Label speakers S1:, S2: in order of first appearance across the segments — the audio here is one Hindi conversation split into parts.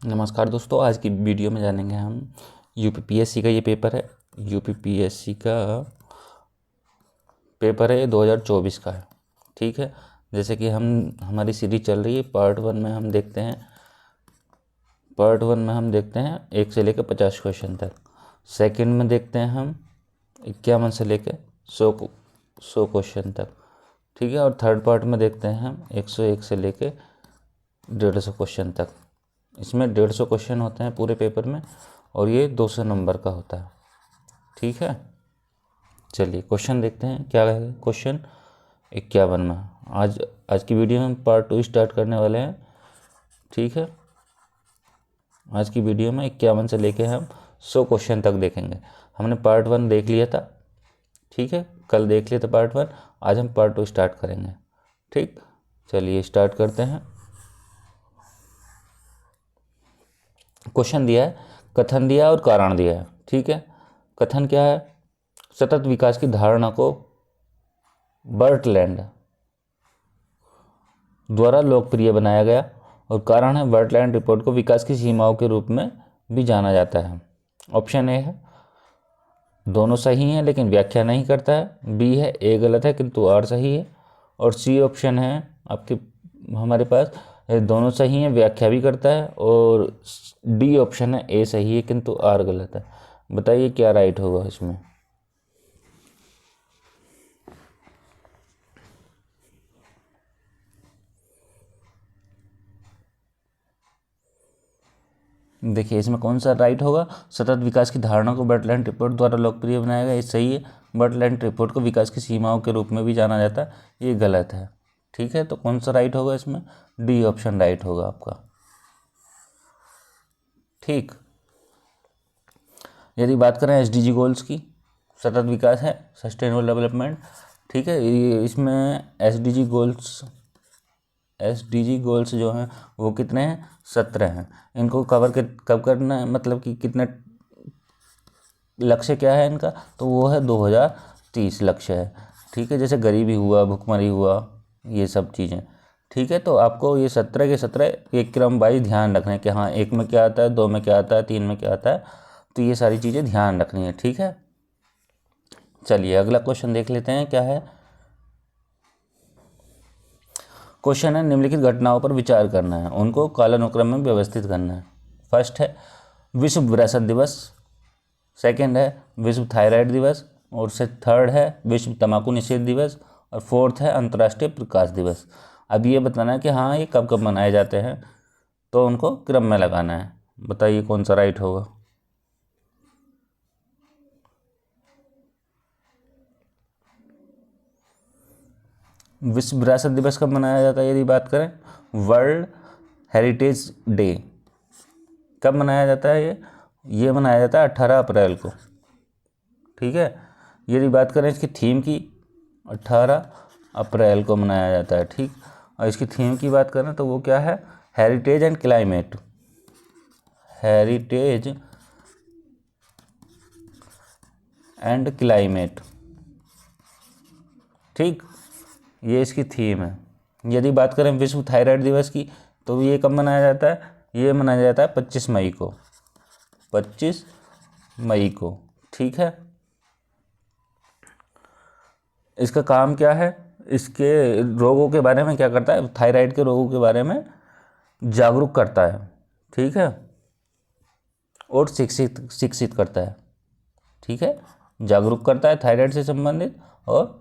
S1: नमस्कार दोस्तों, आज की वीडियो में जानेंगे हम यूपीपीएससी का ये पेपर है। यूपीपीएससी का पेपर है 2024 का है। ठीक है, जैसे कि हमारी सीरीज चल रही है। पार्ट वन में हम देखते हैं 1 से लेकर 50 क्वेश्चन तक। सेकंड में देखते हैं हम 51 से लेकर 100 क्वेश्चन तक। ठीक है, और थर्ड पार्ट में देखते हैं हम 101 से लेकर 150 क्वेश्चन तक। इसमें 150 क्वेश्चन होते हैं पूरे पेपर में और ये 200 नंबर का होता है। ठीक है, चलिए क्वेश्चन देखते हैं क्या है। क्वेश्चन 51 में आज की वीडियो में पार्ट 2 स्टार्ट करने वाले हैं। ठीक है, आज की वीडियो में 51 से लेके हम 100 क्वेश्चन तक देखेंगे। हमने पार्ट 1 देख लिया था। ठीक है, कल देख लिया था पार्ट 1। आज हम पार्ट 2 स्टार्ट करेंगे। ठीक, चलिए स्टार्ट करते हैं। क्वेश्चन दिया है, कथन दिया है और कारण दिया है। ठीक है, कथन क्या है? सतत विकास की धारणा को बर्टलैंड द्वारा लोकप्रिय बनाया गया। और कारण है, बर्टलैंड रिपोर्ट को विकास की सीमाओं के रूप में भी जाना जाता है। ऑप्शन ए है दोनों सही हैं लेकिन व्याख्या नहीं करता है। बी है ए गलत है किंतु आर सही है। और सी ऑप्शन है आपके हमारे पास दोनों सही हैं, व्याख्या भी करता है। और डी ऑप्शन है ए सही है किंतु आर गलत है। बताइए क्या राइट होगा इसमें। देखिए इसमें कौन सा राइट होगा। सतत विकास की धारणा को बर्टलैंड रिपोर्ट द्वारा लोकप्रिय बनाया गया, ये सही है। बर्टलैंड रिपोर्ट को विकास की सीमाओं के रूप में भी जाना जाता है, ये गलत है। ठीक है, तो कौन सा राइट होगा इसमें? डी ऑप्शन राइट होगा आपका। ठीक, यदि बात करें एसडीजी गोल्स की, सतत विकास है सस्टेनेबल डेवलपमेंट। ठीक है, इसमें एसडीजी गोल्स जो हैं वो कितने हैं? 17 हैं। इनको कब करना है, मतलब कि कितने लक्ष्य क्या है इनका? तो वो है 2030 लक्ष्य है। ठीक है, जैसे गरीबी हुआ, भुखमरी हुआ, ये सब चीज़ें। ठीक है, तो आपको ये 17 के 17 एक क्रम वाइज ध्यान रखना है कि हाँ 1 में क्या आता है, 2 में क्या आता है, 3 में क्या आता है। तो ये सारी चीज़ें ध्यान रखनी है। ठीक है, चलिए अगला क्वेश्चन देख लेते हैं क्या है। क्वेश्चन है, निम्नलिखित घटनाओं पर विचार करना है, उनको कालानुक्रम में व्यवस्थित करना है। फर्स्ट है विश्व विरासत दिवस, सेकंड है विश्व थायराइड दिवस, और से थर्ड है विश्व तंबाकू निषेध दिवस, और फोर्थ है अंतर्राष्ट्रीय प्रकाश दिवस। अब ये बताना है कि हाँ ये कब कब मनाए जाते हैं, तो उनको क्रम में लगाना है। बताइए कौन सा राइट होगा। विश्व विरासत दिवस कब मनाया जाता है? यदि बात करें वर्ल्ड हेरिटेज डे कब मनाया जाता है? ये मनाया जाता है 18 अप्रैल को। ठीक है, यदि बात करें इसकी थीम की, 18 अप्रैल को मनाया जाता है। ठीक, और इसकी थीम की बात करें तो वो क्या है? Heritage and climate. Heritage and climate. ठीक, ये इसकी थीम है। यदि बात करें विश्व थायराइड दिवस की, तो ये कब मनाया जाता है? ये मनाया जाता है 25 मई को। 25 मई को। ठीक है, इसका काम क्या है? इसके रोगों के बारे में क्या करता है? थायराइड के रोगों के बारे में जागरूक करता है। ठीक है, और शिक्षित करता है। ठीक है, जागरूक करता है थायराइड से संबंधित और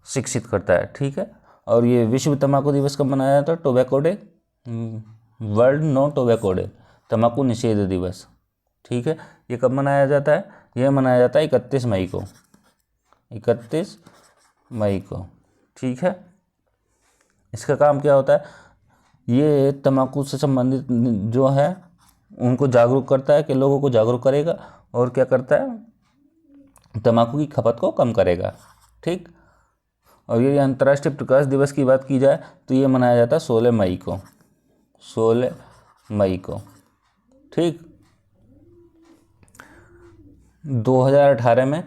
S1: शिक्षित करता है। ठीक है, और ये विश्व तंबाकू दिवस कब मनाया जाता है? Tobacco day, world no tobacco day, तंबाकू निषेध दिवस। ठीक है, ये कब मनाया जाता है? यह मनाया जाता है 31 मई को। 31 मई को। ठीक है, इसका काम क्या होता है? ये तंबाकू से संबंधित जो है उनको जागरूक करता है, कि लोगों को जागरूक करेगा, और क्या करता है? तंबाकू की खपत को कम करेगा। ठीक, और ये अंतर्राष्ट्रीय प्रकाश दिवस की बात की जाए तो ये मनाया जाता है 16 मई को। 16 मई को। ठीक, 2018 में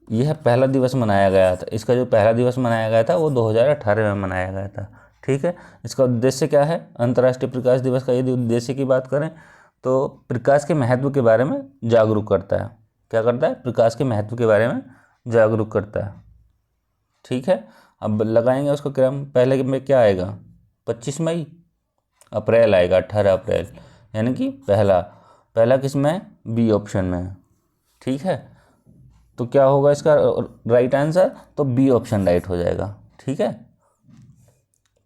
S1: यह पहला दिवस मनाया गया था। इसका जो पहला दिवस मनाया गया था वो 2018 में मनाया गया था। ठीक है। इसका उद्देश्य क्या है? अंतर्राष्ट्रीय प्रकाश दिवस का यदि उद्देश्य की बात करें तो प्रकाश के महत्व के बारे में जागरूक करता है। क्या करता है? प्रकाश के महत्व के बारे में जागरूक करता है। ठीक है। अब लगाएंगे उसका क्रम। पहले में क्या आएगा? 25 मई। अप्रैल आएगा 18 अप्रैल, यानी कि पहला किस में है? बी ऑप्शन में है। ठीक है। तो क्या होगा इसका राइट आंसर? तो बी ऑप्शन राइट हो जाएगा। ठीक है।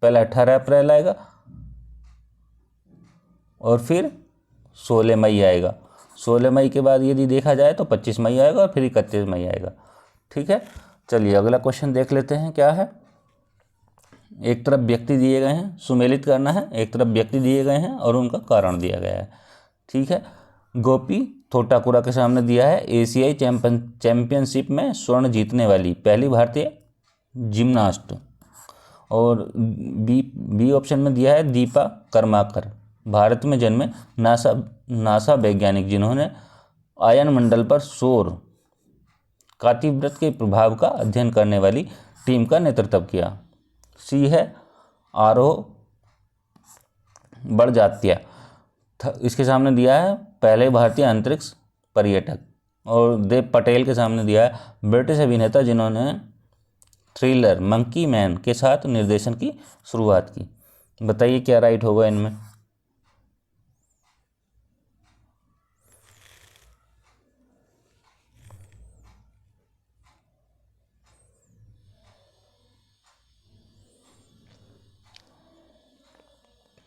S1: पहला 18 अप्रैल आएगा और फिर 16 मई आएगा। 16 मई के बाद यदि देखा जाए तो 25 मई आएगा और फिर 31 मई आएगा। ठीक है। चलिए अगला क्वेश्चन देख लेते हैं क्या है। एक तरफ व्यक्ति दिए गए हैं, सुमेलित करना है। एक तरफ व्यक्ति दिए गए हैं और उनका कारण दिया गया है। ठीक है। गोपी थोटाकुरा के सामने दिया है एशियाई चैंपियनशिप में स्वर्ण जीतने वाली पहली भारतीय जिम्नास्ट। और बी ऑप्शन में दिया है दीपा कर्माकर, भारत में जन्मे नासा वैज्ञानिक जिन्होंने आयन मंडल पर सौर कातिव्रत के प्रभाव का अध्ययन करने वाली टीम का नेतृत्व किया। सी है आरोह बड़जात्या, इसके सामने दिया है पहले भारतीय अंतरिक्ष पर्यटक। और देव पटेल के सामने दिया है ब्रिटिश अभिनेता जिन्होंने थ्रिलर मंकी मैन के साथ निर्देशन की शुरुआत की। बताइए क्या राइट होगा इनमें?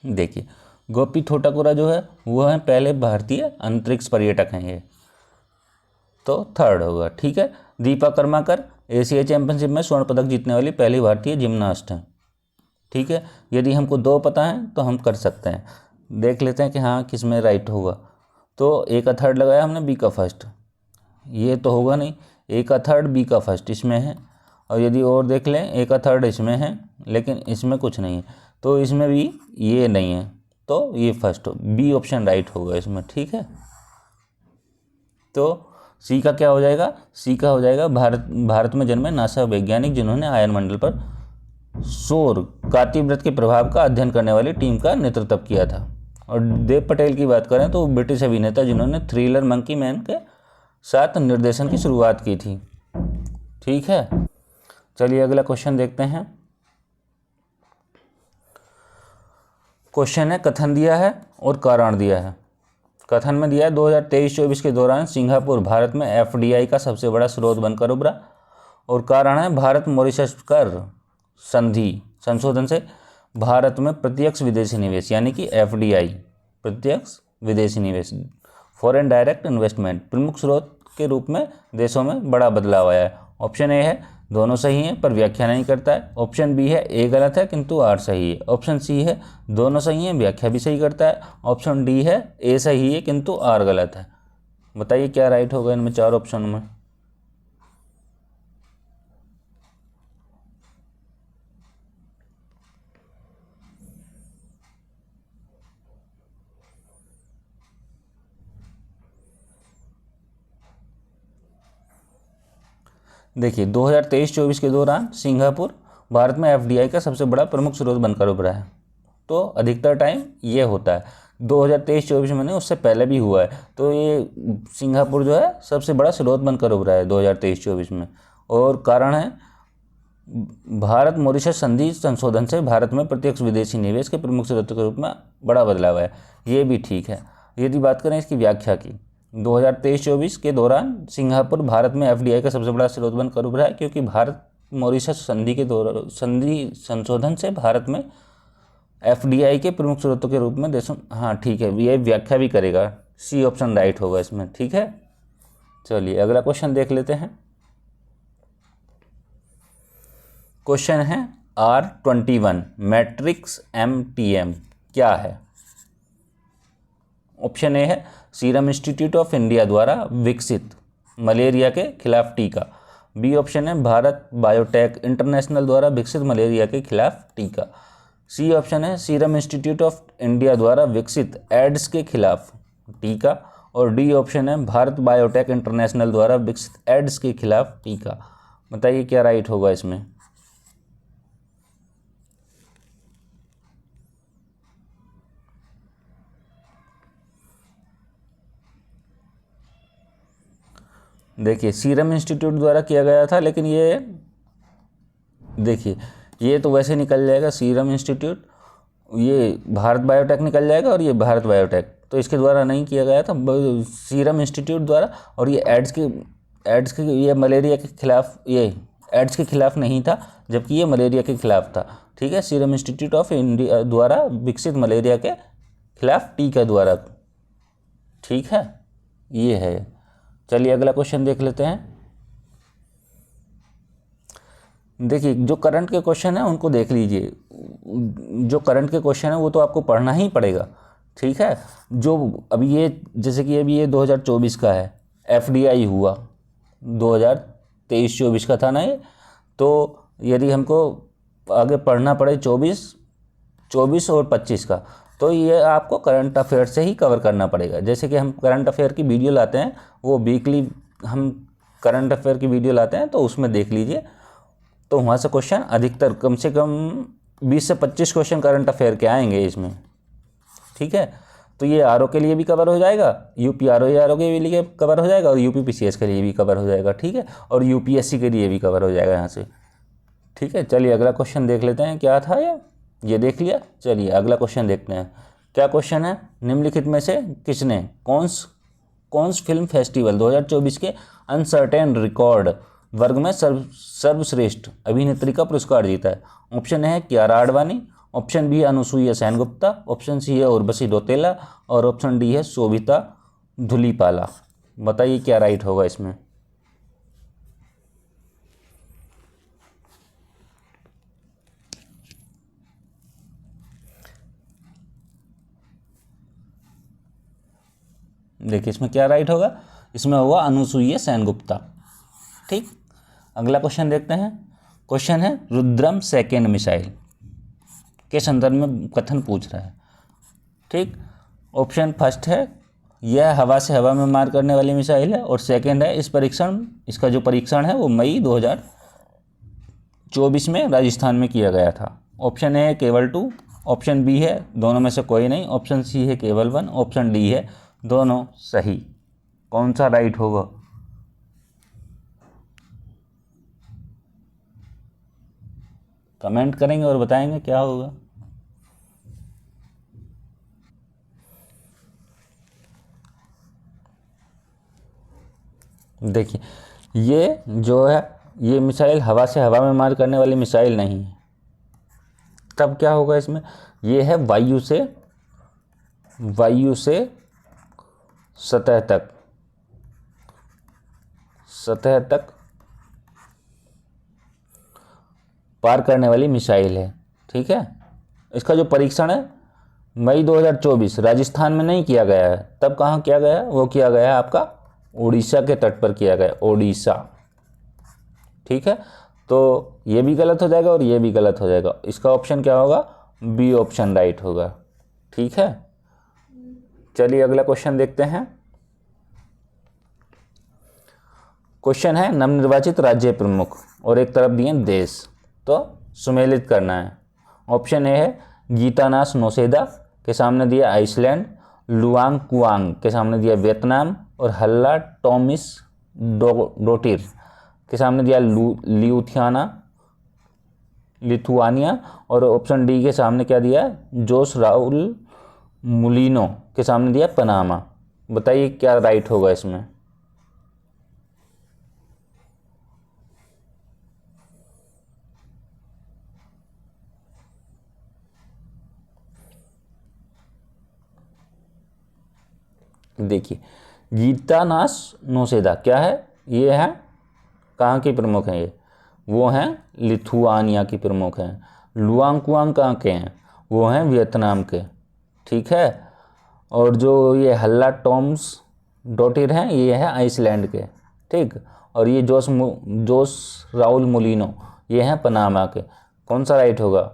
S1: देखिए गोपी थोटाकुरा जो है वो है पहले भारतीय अंतरिक्ष पर्यटक हैं ये, तो थर्ड होगा। ठीक है। दीपा कर्माकर एशिया चैंपियनशिप में स्वर्ण पदक जीतने वाली पहली भारतीय जिम्नास्ट हैं। ठीक है। यदि हमको दो पता है तो हम कर सकते हैं। देख लेते हैं कि हाँ किस में राइट होगा। तो ए का थर्ड लगाया हमने, बी का फर्स्ट। ये तो होगा नहीं, ए का थर्ड बी का फर्स्ट इसमें है। और यदि और देख लें ए का थर्ड इसमें है लेकिन इसमें कुछ नहीं है, तो इसमें भी ये नहीं है, तो ये फर्स्ट बी ऑप्शन राइट होगा इसमें। ठीक है। तो सी का क्या हो जाएगा? सी का हो जाएगा भारत में जन्मे नासा वैज्ञानिक जिन्होंने आयन मंडल पर सौर कातिव्रत के प्रभाव का अध्ययन करने वाली टीम का नेतृत्व किया था। और देव पटेल की बात करें तो ब्रिटिश अभिनेता जिन्होंने थ्रिलर मंकी मैन के साथ निर्देशन की शुरुआत की थी। ठीक है। चलिए अगला क्वेश्चन देखते हैं। क्वेश्चन है कथन दिया है और कारण दिया है। कथन में दिया है 2023-24 के दौरान सिंगापुर भारत में एफडीआई का सबसे बड़ा स्रोत बनकर उभरा। और कारण है भारत मॉरिशस कर संधि संशोधन से भारत में प्रत्यक्ष विदेशी निवेश यानी कि एफडीआई प्रत्यक्ष विदेशी निवेश फॉरेन डायरेक्ट इन्वेस्टमेंट प्रमुख स्रोत के रूप में देशों में बड़ा बदलाव आया है। ऑप्शन ए है दोनों सही हैं पर व्याख्या नहीं करता है। ऑप्शन बी है ए गलत है किंतु आर सही है। ऑप्शन सी है दोनों सही हैं व्याख्या भी सही करता है। ऑप्शन डी है ए सही है किंतु आर गलत है। बताइए क्या राइट होगा इनमें चार ऑप्शन में? देखिए 2023-24 के दौरान सिंगापुर भारत में एफडीआई का सबसे बड़ा प्रमुख स्रोत बनकर उभरा है। तो अधिकतर टाइम ये होता है 2023-24 में नहीं, उससे पहले भी हुआ है। तो ये सिंगापुर जो है सबसे बड़ा स्रोत बनकर उभरा है 2023-24 में। और कारण है भारत मॉरिशस संधि संशोधन से भारत में प्रत्यक्ष विदेशी निवेश के प्रमुख स्रोत के रूप में बड़ा बदलाव है। ये भी ठीक है। यदि बात करें इसकी व्याख्या की, 2023-24 के दौरान सिंगापुर भारत में एफडीआई का सबसे बड़ा स्रोत बनकर उभरा है क्योंकि भारत मॉरिशस संधि के दौरान संधि संशोधन से भारत में एफडीआई के प्रमुख स्रोतों के रूप में देशों। हाँ ठीक है, ये व्याख्या भी करेगा। सी ऑप्शन राइट होगा इसमें। ठीक है। चलिए अगला क्वेश्चन देख लेते हैं। क्वेश्चन है R21 मैट्रिक्स MTM क्या है? ऑप्शन ए है सीरम इंस्टीट्यूट ऑफ इंडिया द्वारा विकसित मलेरिया के खिलाफ टीका। बी ऑप्शन है भारत बायोटेक इंटरनेशनल द्वारा विकसित मलेरिया के खिलाफ टीका। सी ऑप्शन है सीरम इंस्टीट्यूट ऑफ इंडिया द्वारा विकसित एड्स के खिलाफ टीका। और डी ऑप्शन है भारत बायोटेक इंटरनेशनल द्वारा विकसित एड्स के खिलाफ टीका। बताइए क्या राइट होगा इसमें? देखिए सीरम इंस्टीट्यूट द्वारा किया गया था, लेकिन ये देखिए ये तो वैसे निकल जाएगा सीरम इंस्टीट्यूट, ये भारत बायोटेक निकल जाएगा और ये भारत बायोटेक, तो इसके द्वारा नहीं किया गया था, सीरम इंस्टीट्यूट द्वारा। और ये एड्स के ये मलेरिया के खिलाफ, ये एड्स के खिलाफ नहीं था, जबकि ये मलेरिया के खिलाफ था। ठीक है, सीरम इंस्टीट्यूट ऑफ इंडिया द्वारा विकसित मलेरिया के खिलाफ टीका द्वारा। ठीक है, ये है। चलिए अगला क्वेश्चन देख लेते हैं। देखिए जो करंट के क्वेश्चन है उनको देख लीजिए, जो करंट के क्वेश्चन है वो तो आपको पढ़ना ही पड़ेगा। ठीक है, जो अभी ये जैसे कि अभी ये 2024 का है, एफडीआई हुआ 2023-24 का था ना ये, तो यदि हमको आगे पढ़ना पड़े 24 और 25 का, तो ये आपको करंट अफेयर से ही कवर करना पड़ेगा। जैसे कि हम करंट अफेयर की वीडियो लाते हैं, वो वीकली हम करंट अफेयर की वीडियो लाते हैं, तो उसमें देख लीजिए, तो वहाँ से क्वेश्चन अधिकतर कम से कम 20 से 25 क्वेश्चन करंट अफेयर के आएंगे इसमें। ठीक है, तो ये आरओ के लिए भी कवर हो जाएगा, यूपी आरओ के लिए कवर हो जाएगा, और यूपी पीसीएस के लिए भी कवर हो जाएगा। ठीक है, और यूपीएससी के लिए भी कवर हो जाएगा यहाँ से। ठीक है, चलिए अगला क्वेश्चन देख लेते हैं, क्या था ये देख लिया। चलिए अगला क्वेश्चन देखते हैं, क्या क्वेश्चन है। निम्नलिखित में से किसने कॉन्स फिल्म फेस्टिवल 2024 के अनसर्टेन रिकॉर्ड वर्ग में सर्वश्रेष्ठ अभिनेत्री का पुरस्कार जीता है। ऑप्शन है कियारा आडवाणी, ऑप्शन बी है अनुसुईया सेनगुप्ता, ऑप्शन सी है उर्वशी रौतेला, और ऑप्शन डी है शोभिता धुलीपाला। बताइए क्या राइट होगा इसमें। देखिए इसमें क्या राइट होगा, इसमें होगा अनुसुईया सेनगुप्ता। ठीक, अगला क्वेश्चन देखते हैं। क्वेश्चन है रुद्रम सेकेंड मिसाइल के संदर्भ में कथन पूछ रहा है। ठीक, ऑप्शन फर्स्ट है यह हवा से हवा में मार करने वाली मिसाइल है, और सेकेंड है इसका जो परीक्षण है वो मई 2024 में राजस्थान में किया गया था। ऑप्शन ए है केवल 2, ऑप्शन बी है दोनों में से कोई नहीं, ऑप्शन सी है केवल 1, ऑप्शन डी है दोनों सही। कौन सा राइट होगा। कमेंट करेंगे और बताएंगे क्या होगा। देखिए ये जो है ये मिसाइल हवा से हवा में मार करने वाली मिसाइल नहीं है। तब क्या होगा इसमें, ये है वायु से सतह तक पार करने वाली मिसाइल है। ठीक है, इसका जो परीक्षण है मई 2024 राजस्थान में नहीं किया गया है, तब कहाँ किया गया है, वो किया गया है आपका उड़ीसा के तट पर किया गया, ओडिशा। ठीक है, तो ये भी गलत हो जाएगा और ये भी गलत हो जाएगा। इसका ऑप्शन क्या होगा, बी ऑप्शन राइट होगा। ठीक है, चलिए अगला क्वेश्चन देखते हैं। क्वेश्चन है नवनिर्वाचित राज्य प्रमुख और एक तरफ दिए देश, तो सुमेलित करना है। ऑप्शन ए है गीतानास नौसेदा, के सामने दिया आइसलैंड, लुआंग कुआंग के सामने दिया वियतनाम, और हल्ला टॉमिस डोटिर के सामने दिया लिथुआनिया, और ऑप्शन डी के सामने क्या दिया, जोस राउल मुलिनो के सामने दिया पनामा। बताइए क्या राइट होगा इसमें। देखिए गीतानास नौसेदा क्या है, ये है कहाँ की प्रमुख हैं, ये वो हैं लिथुआनिया की प्रमुख हैं। लुआंग कुआंग कहाँ के हैं, वो हैं वियतनाम के। ठीक है, और जो ये हल्ला टॉम्स डोटिर हैं ये है आइसलैंड के। ठीक, और ये जोस राउल मुलिनो ये हैं पनामा के। कौन सा राइट होगा,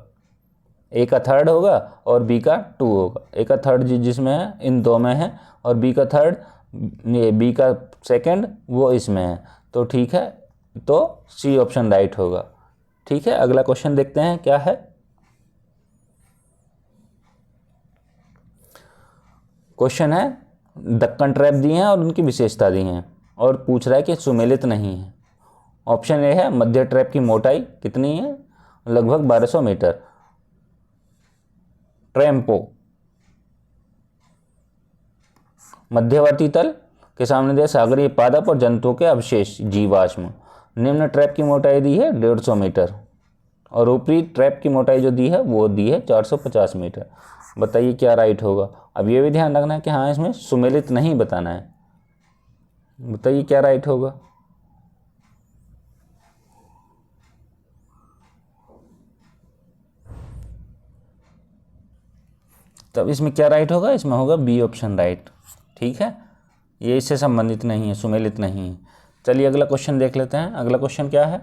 S1: ए का थर्ड होगा और बी का 2 होगा। ए का थर्ड जिसमें है इन दो में है, और बी का थर्ड बी का सेकंड वो इसमें है। तो ठीक है, तो सी ऑप्शन राइट होगा। ठीक है, अगला क्वेश्चन देखते हैं क्या है। क्वेश्चन है दक्कन ट्रैप दी हैं और उनकी विशेषता दी हैं। और पूछ रहा है कि सुमेलित नहीं है। ऑप्शन ए है मध्य ट्रैप की मोटाई कितनी है, लगभग 1200 मीटर। ट्रेम्पो, मध्यवर्ती तल के सामने दिया सागरीय पादप और जंतुओं के अवशेष जीवाश्म। निम्न ट्रैप की मोटाई दी है 150 मीटर और ऊपरी ट्रैप की मोटाई जो दी है वो दी है 450 मीटर। बताइए क्या राइट होगा। अब ये भी ध्यान रखना है कि हाँ इसमें सुमेलित नहीं बताना है। बताइए क्या राइट होगा। तब इसमें क्या राइट होगा, इसमें होगा बी ऑप्शन राइट। ठीक है, ये इससे संबंधित नहीं है, सुमेलित नहीं है। चलिए अगला क्वेश्चन देख लेते हैं। अगला क्वेश्चन क्या है।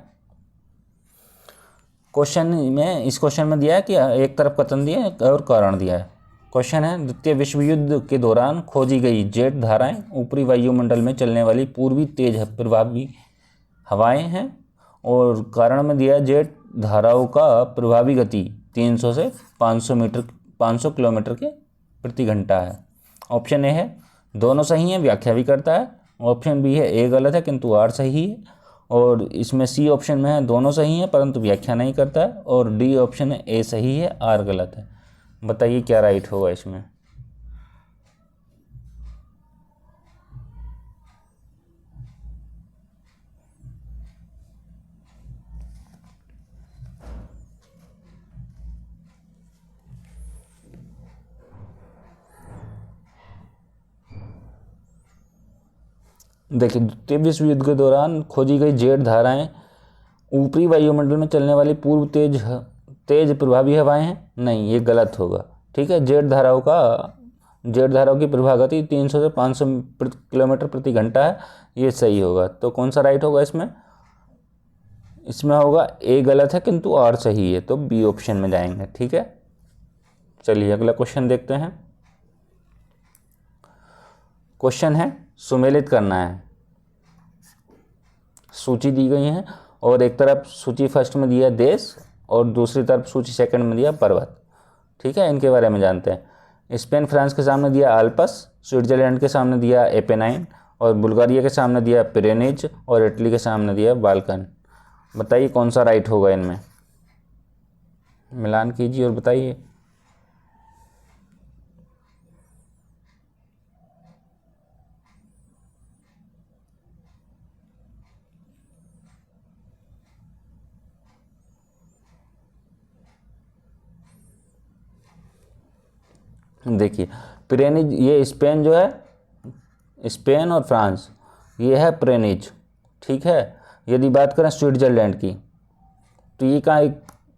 S1: इस क्वेश्चन में दिया है कि एक तरफ कथन दिया है और कारण दिया है। क्वेश्चन है द्वितीय विश्व युद्ध के दौरान खोजी गई जेट धाराएं ऊपरी वायुमंडल में चलने वाली पूर्वी तेज प्रभावी हवाएं हैं, और कारण में दिया है जेट धाराओं का प्रभावी गति 300 से 500 किलोमीटर के प्रति घंटा है। ऑप्शन ए है दोनों सही है, व्याख्या भी करता है। ऑप्शन बी है ए गलत है किंतु आर सही है। और इसमें सी ऑप्शन में है दोनों सही है परंतु व्याख्या नहीं करता है। और डी ऑप्शन है ए सही है आर गलत है। बताइए क्या राइट होगा इसमें। देखिए द्वितीय विश्व युद्ध के दौरान खोजी गई जेट धाराएं ऊपरी वायुमंडल में चलने वाली पूर्व तेज प्रभावी हवाएं हैं, नहीं ये गलत होगा। ठीक है, जेट धाराओं की प्रवाह गति 300 से 500 किलोमीटर प्रति घंटा है, ये सही होगा। तो कौन सा राइट होगा इसमें। इसमें होगा ए गलत है किंतु आर सही है, तो बी ऑप्शन में जाएंगे। ठीक है, चलिए अगला क्वेश्चन देखते हैं। क्वेश्चन है सुमेलित करना है। सूची दी गई है और एक तरफ सूची फर्स्ट में दिया देश और दूसरी तरफ सूची सेकंड में दिया पर्वत। ठीक है, इनके बारे में जानते हैं। स्पेन फ्रांस के सामने दिया आल्पस, स्विट्जरलैंड के सामने दिया एपेनाइन और बुल्गारिया के सामने दिया पिरेनीज और इटली के सामने दिया बाल्कन। बताइए कौन सा राइट होगा इनमें। मिलान कीजिए और बताइए। देखिए पिरेनीज, ये स्पेन जो है, स्पेन और फ्रांस, ये है पिरेनीज। ठीक है, यदि बात करें स्विट्जरलैंड की तो ये कहाँ,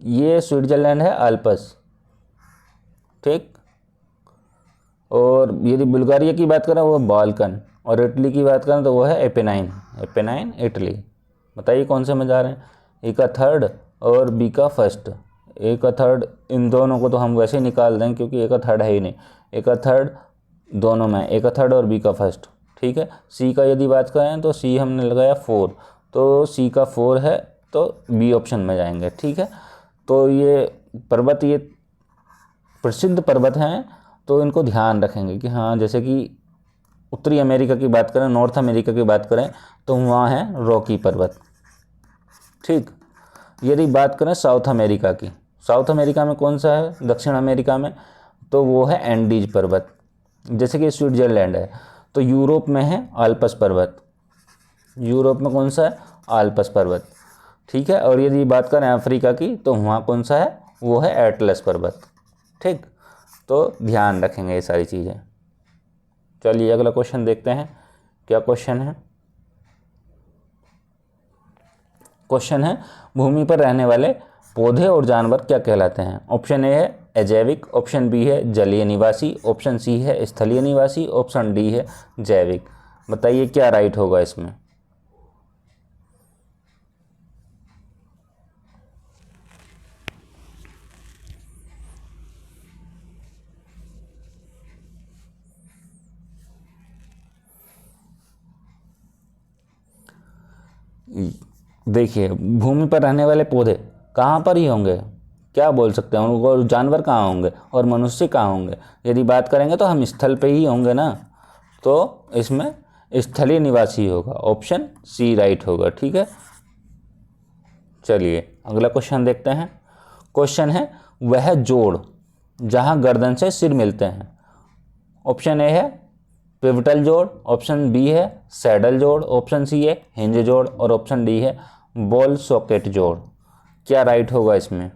S1: ये स्विट्जरलैंड है आल्पस। ठीक, और यदि बुल्गारिया की बात करें वो बाल्कन, और इटली की बात करें तो वो है एपेनाइन इटली। बताइए कौन से में जा रहे हैं। ए का थर्ड और बी का फर्स्ट। ए का थर्ड, इन दोनों को तो हम वैसे ही निकाल दें क्योंकि ए का थर्ड है ही नहीं। ए का थर्ड दोनों में, ए का थर्ड और बी का फर्स्ट। ठीक है, सी का यदि बात करें तो सी हमने लगाया 4, तो सी का 4 है, तो बी ऑप्शन में जाएंगे। ठीक है, तो ये पर्वत, ये प्रसिद्ध पर्वत हैं, तो इनको ध्यान रखेंगे कि हाँ, जैसे कि उत्तरी अमेरिका की बात करें, नॉर्थ अमेरिका की बात करें तो वहाँ है रॉकी पर्वत। ठीक, यदि बात करें साउथ अमेरिका की, साउथ अमेरिका में कौन सा है, दक्षिण अमेरिका में, तो वो है एंडीज पर्वत। जैसे कि स्विट्जरलैंड है, तो यूरोप में है आल्पस पर्वत। यूरोप में कौन सा है, आल्पस पर्वत। ठीक है, और यदि बात करें अफ्रीका की तो वहाँ कौन सा है, वो है एटलस पर्वत। ठीक, तो ध्यान रखेंगे ये सारी चीज़ें। चलिए अगला क्वेश्चन देखते हैं क्या क्वेश्चन है। क्वेश्चन है भूमि पर रहने वाले पौधे और जानवर क्या कहलाते हैं। ऑप्शन ए है अजैविक, ऑप्शन बी है जलीय निवासी, ऑप्शन सी है स्थलीय निवासी, ऑप्शन डी है जैविक। बताइए क्या राइट होगा इसमें। देखिए भूमि पर रहने वाले पौधे कहाँ पर ही होंगे, क्या बोल सकते हैं उनको, और जानवर कहाँ होंगे और मनुष्य कहाँ होंगे। यदि बात करेंगे तो हम स्थल पे ही होंगे ना, तो इसमें स्थलीय निवासी होगा, ऑप्शन सी राइट होगा। ठीक है, चलिए अगला क्वेश्चन देखते हैं। क्वेश्चन है वह जोड़ जहां गर्दन से सिर मिलते हैं। ऑप्शन ए है पिवटल जोड़, ऑप्शन बी है सैडल जोड़, ऑप्शन सी है हिंज जोड़ और ऑप्शन डी है बॉल सॉकेट जोड़। क्या राइट होगा इसमें?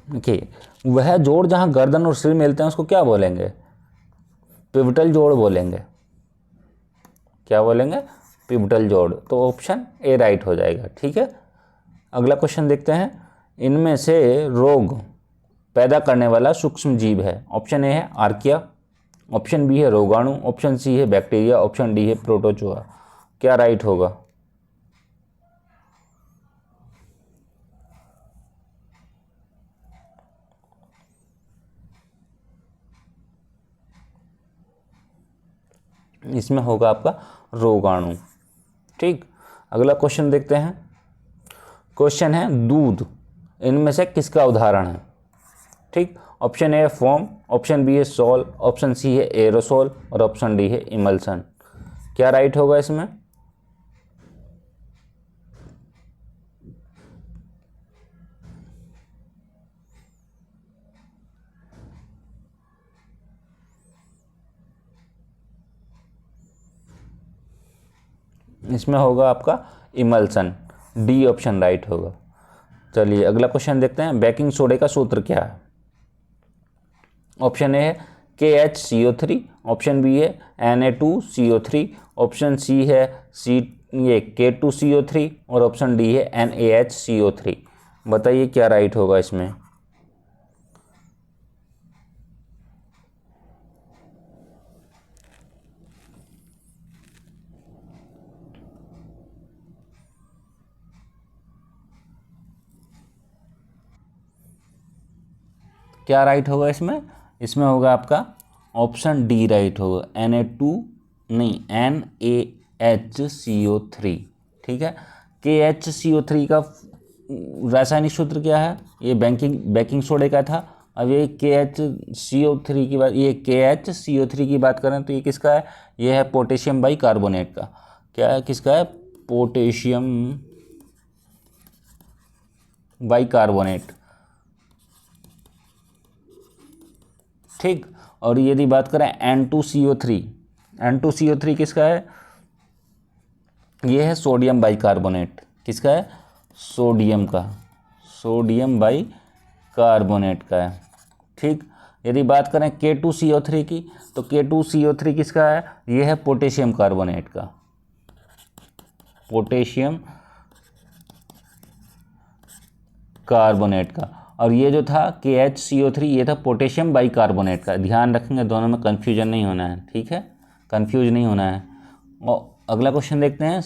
S1: देखिए, वह जोड़ जहां गर्दन और सिर मिलते हैं उसको क्या बोलेंगे? पिवटल जोड़ बोलेंगे। क्या बोलेंगे? पिवटल जोड़। तो ऑप्शन ए राइट हो जाएगा। ठीक है, अगला क्वेश्चन देखते हैं। इनमें से रोग पैदा करने वाला सूक्ष्म जीव है। ऑप्शन ए है आर्किया, ऑप्शन बी है रोगाणु, ऑप्शन सी है बैक्टीरिया, ऑप्शन डी है प्रोटोजोआ। क्या राइट होगा? इसमें होगा आपका रोगाणु। ठीक, अगला क्वेश्चन देखते हैं। क्वेश्चन है दूध इनमें से किसका उदाहरण है? ठीक, ऑप्शन ए है फोम, ऑप्शन बी है सॉल, ऑप्शन सी है एरोसोल और ऑप्शन डी है इमल्सन। क्या राइट होगा इसमें? इसमें होगा आपका इमल्सन, डी ऑप्शन राइट होगा। चलिए अगला क्वेश्चन देखते हैं। बेकिंग सोडे का सूत्र क्या है? ऑप्शन ए है KHCO3, ऑप्शन बी है Na2CO3, ऑप्शन सी है K2CO3 और ऑप्शन डी है NaHCO3। बताइए क्या राइट होगा इसमें? क्या राइट होगा इसमें? इसमें होगा आपका ऑप्शन डी राइट होगा, Na2 नहीं NaHCO3। ठीक है, KHCO3 का रासायनिक सूत्र क्या है? ये बेकिंग सोडे का था। अब ये KHCO3 की बात, ये KHCO3 की बात करें तो ये किसका है? ये है पोटेशियम बाई कार्बोनेट का। क्या है, किसका है? Potassium by carbonate. ठीक, और यदि बात करें N2CO3, N2CO3 किसका है? ये है सोडियम बाई कार्बोनेट। किसका है? सोडियम का, सोडियम बाई कार्बोनेट का है। ठीक, यदि बात करें K2CO3 की तो K2CO3 किसका है? ये है पोटेशियम कार्बोनेट का, पोटेशियम कार्बोनेट का। और ये जो था KHCO3 ये था पोटेशियम बाई कार्बोनेट का। ध्यान रखेंगे, दोनों में कन्फ्यूजन नहीं होना है। ठीक है, कन्फ्यूज नहीं होना है। और अगला क्वेश्चन देखते हैं।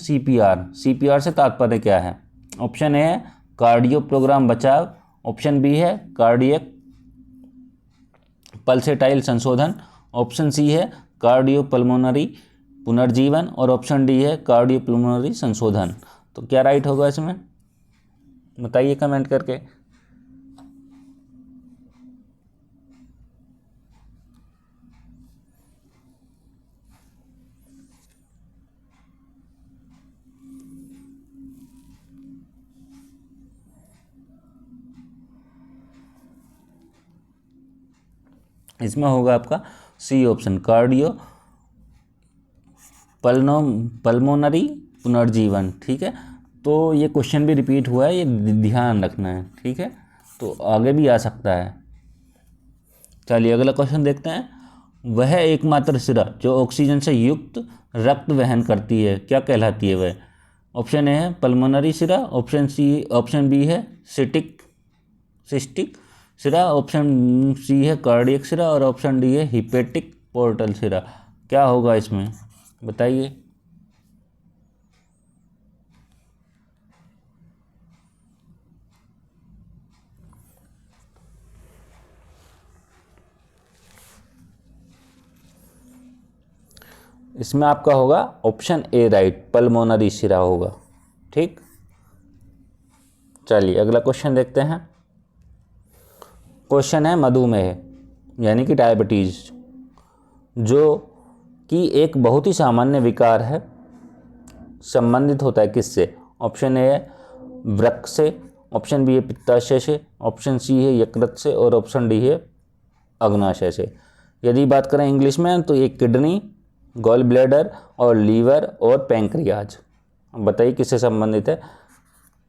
S1: CPR से तात्पर्य क्या है? ऑप्शन ए है कार्डियो प्रोग्राम बचाव, ऑप्शन बी है कार्डियक पल्सेटाइल संशोधन, ऑप्शन सी है कार्डियो पल्मोनरी पुनर्जीवन और ऑप्शन डी है कार्डियो पल्मोनरी संशोधन। तो क्या राइट होगा इसमें? बताइए कमेंट करके। इसमें होगा आपका सी ऑप्शन, कार्डियो पल्मोनरी पुनर्जीवन। ठीक है, तो ये क्वेश्चन भी रिपीट हुआ है, ये ध्यान रखना है। ठीक है, तो आगे भी आ सकता है। चलिए अगला क्वेश्चन देखते हैं। वह एकमात्र सिरा जो ऑक्सीजन से युक्त रक्त वहन करती है क्या कहलाती है वह? ऑप्शन ए है पल्मोनरी सिरा, ऑप्शन बी है सिस्टिक सिरा, ऑप्शन सी है कार्डियक सिरा और ऑप्शन डी है हिपेटिक पोर्टल सिरा। क्या होगा इसमें? बताइए। इसमें आपका होगा ऑप्शन ए राइट, पल्मोनरी शिरा होगा। ठीक, चलिए अगला क्वेश्चन देखते हैं। क्वेश्चन है मधुमेह यानी कि डायबिटीज, जो कि एक बहुत ही सामान्य विकार है, संबंधित होता है किससे? ऑप्शन ए है वृक्क से, ऑप्शन बी है पित्ताशय से, ऑप्शन सी है यकृत से और ऑप्शन डी है अग्नाशय से। यदि बात करें इंग्लिश में तो ये किडनी, गॉल ब्लैडर और लीवर और पैंक्रियाज। बताइए किससे संबंधित है,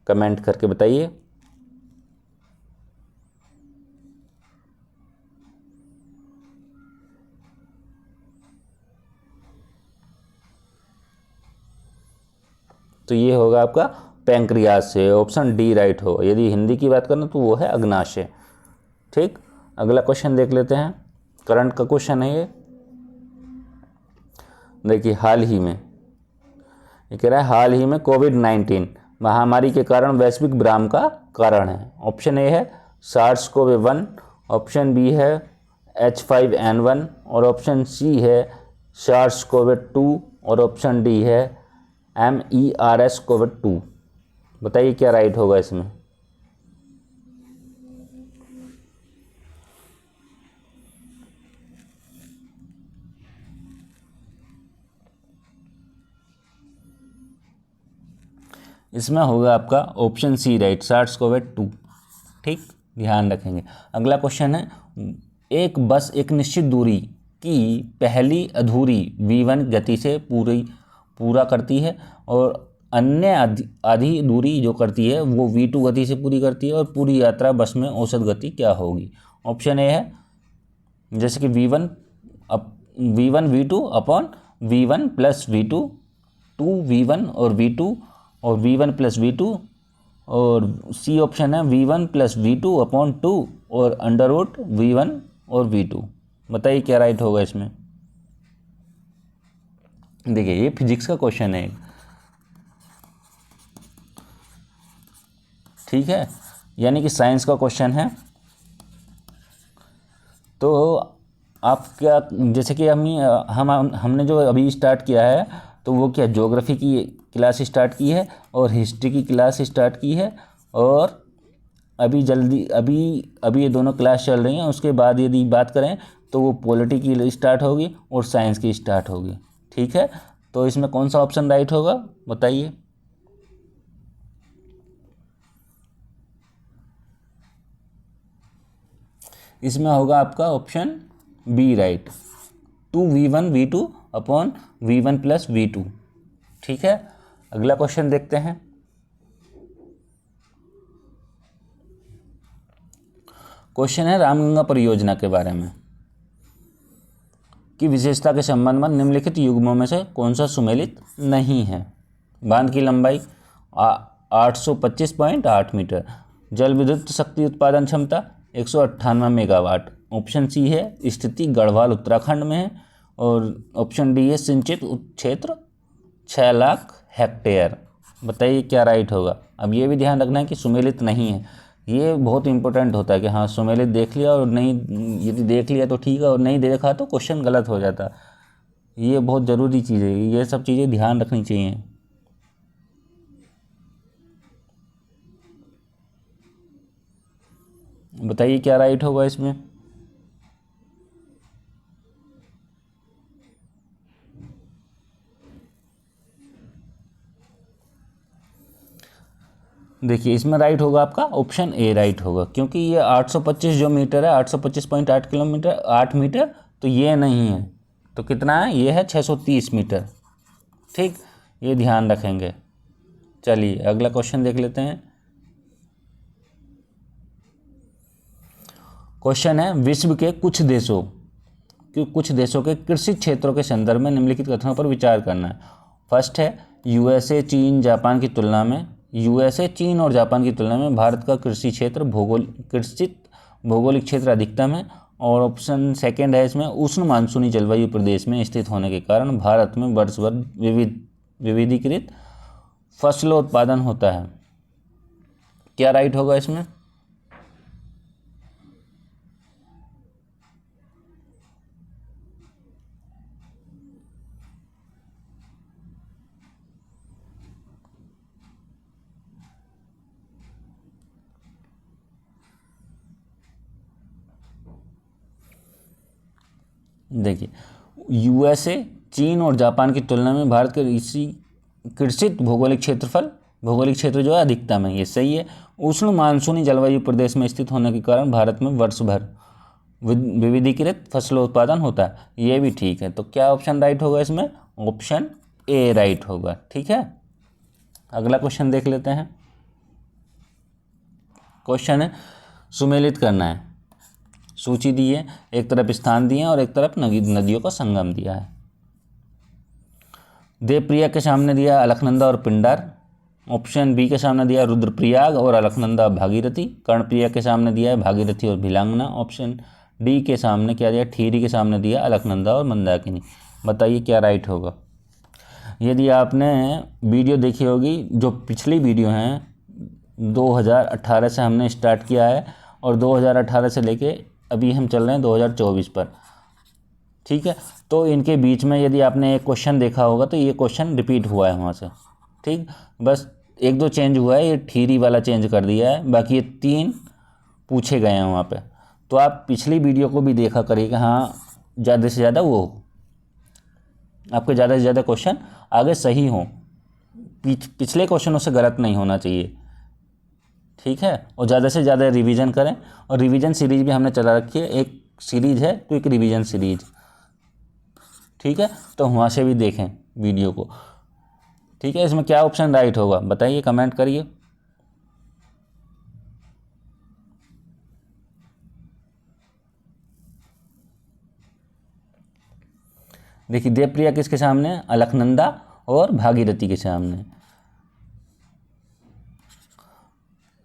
S1: कमेंट करके बताइए। तो ये होगा आपका पैंक्रियाज से, ऑप्शन डी राइट होगा। यदि हिंदी की बात करें तो वो है अग्नाशय। ठीक, अगला क्वेश्चन देख लेते हैं। करंट का क्वेश्चन है ये। देखिए हाल ही में, ये कह रहा है हाल ही में कोविड-19 महामारी के कारण वैश्विक विराम का कारण है। ऑप्शन ए है SARS-CoV-1, ऑप्शन बी है H5N1 और ऑप्शन सी है SARS-CoV-2 और ऑप्शन डी है MERS-CoV-2। बताइए क्या राइट होगा इसमें। इसमें होगा आपका ऑप्शन सी राइट, SARS-CoV-2। ठीक, ध्यान रखेंगे। अगला क्वेश्चन है, एक बस एक निश्चित दूरी की पहली अधूरी v1 गति से पूरा करती है और अन्य आधी दूरी जो करती है वो v2 गति से पूरी करती है, और पूरी यात्रा बस में औसत गति क्या होगी? ऑप्शन ए है जैसे कि v1 v2 upon v1 plus v2, 2v1 और v2 और v1 प्लस v2, और सी ऑप्शन है v1 प्लस v2 अपॉन 2 और अंडर रूट v1 और v2। बताइए क्या राइट होगा इसमें। देखिए ये फिजिक्स का क्वेश्चन है, ठीक है, यानी कि साइंस का क्वेश्चन है। तो आप क्या, जैसे कि हमने जो अभी स्टार्ट किया है तो वो क्या ज्योग्राफी की क्लास स्टार्ट की है और हिस्ट्री की क्लास स्टार्ट की है, और अभी ये दोनों क्लास चल रही हैं। उसके बाद यदि बात करें तो वो पॉलिटी की स्टार्ट होगी और साइंस की स्टार्ट होगी। ठीक है, तो इसमें कौन सा ऑप्शन राइट होगा बताइए। इसमें होगा आपका option B right, 2v1 v2 upon v1 plus v2। ठीक है, अगला क्वेश्चन देखते हैं। क्वेश्चन है रामगंगा परियोजना के बारे में की विशेषता के संबंध में निम्नलिखित युग्मों में से कौन सा सुमेलित नहीं है? बांध की लंबाई 825.8 मीटर, जल विद्युत शक्ति उत्पादन क्षमता 198 मेगावाट, ऑप्शन सी है स्थिति गढ़वाल उत्तराखंड में है, और ऑप्शन डी है सिंचित क्षेत्र 6 लाख हेक्टेयर। बताइए क्या राइट होगा। अब ये भी ध्यान रखना है कि सुमेलित नहीं है, ये बहुत इंपॉर्टेंट होता है कि हाँ सुमेलित देख लिया और नहीं, यदि देख लिया तो ठीक है और नहीं देखा तो क्वेश्चन गलत हो जाता। ये बहुत ज़रूरी चीज़ है, ये सब चीज़ें ध्यान रखनी चाहिए। बताइए क्या राइट होगा इसमें। देखिए इसमें राइट होगा आपका ऑप्शन ए राइट होगा, क्योंकि ये 825 जो मीटर है 825.8 किलोमीटर 8 मीटर, तो ये नहीं है, तो कितना है, ये है 630 मीटर। ठीक, ये ध्यान रखेंगे। चलिए अगला क्वेश्चन देख लेते हैं। क्वेश्चन है विश्व के कुछ देशों के कृषि क्षेत्रों के संदर्भ में निम्नलिखित कथनों पर विचार करना है। फर्स्ट है यूएसए चीन और जापान की तुलना में भारत का कृषि क्षेत्र भौगोलिक क्षेत्र अधिकतम है, और ऑप्शन सेकंड है इसमें उष्ण मानसूनी जलवायु प्रदेश में स्थित होने के कारण भारत में वर्ष भर विविधीकृत फसलों उत्पादन होता है। क्या राइट होगा इसमें। देखिए, यूएसए, चीन और जापान की तुलना में भारत के कृषित भौगोलिक क्षेत्र जो है अधिकतम है, ये सही है। उष्ण मानसूनी जलवायु प्रदेश में स्थित होने के कारण भारत में वर्ष भर विविधीकृत फसलों उत्पादन होता है, ये भी ठीक है। तो क्या ऑप्शन राइट होगा इसमें? ऑप्शन ए राइट होगा। ठीक है, अगला क्वेश्चन देख लेते हैं। क्वेश्चन है सुमेलित करना है। सूची दी है, एक तरफ स्थान दिए हैं और एक तरफ नदियों का संगम दिया है। देवप्रिया के सामने दिया अलकनंदा और पिंडार। ऑप्शन बी के सामने दिया रुद्रप्रयाग और अलकनंदा भागीरथी। कर्णप्रिया के सामने दिया है भागीरथी और भिलांगना। ऑप्शन डी के सामने क्या दिया? ठीरी के सामने दिया अलकनंदा और मंदाकिनी। बताइए क्या राइट होगा। यदि आपने वीडियो देखी होगी, जो पिछली वीडियो हैं 2018 से हमने स्टार्ट किया है और 2018 से लेके अभी हम चल रहे हैं 2024 पर। ठीक है, तो इनके बीच में यदि आपने एक क्वेश्चन देखा होगा तो ये क्वेश्चन रिपीट हुआ है वहाँ से। ठीक, बस एक दो चेंज हुआ है, ये ठीरी वाला चेंज कर दिया है, बाकी ये 3 पूछे गए हैं वहाँ पे। तो आप पिछली वीडियो को भी देखा करिए कि हाँ ज़्यादा से ज़्यादा वो आपके ज़्यादा से ज़्यादा क्वेश्चन आगे सही हों, पिछले क्वेश्चनों से गलत नहीं होना चाहिए। ठीक है, और ज़्यादा से ज़्यादा रिवीजन करें। और रिवीजन सीरीज भी हमने चला रखी है, एक सीरीज है क्विक रिवीजन सीरीज। ठीक है, तो वहाँ से भी देखें वीडियो को। ठीक है, इसमें क्या ऑप्शन राइट होगा बताइए, कमेंट करिए। देखिए, देवप्रिया किसके सामने? अलकनंदा और भागीरथी के सामने।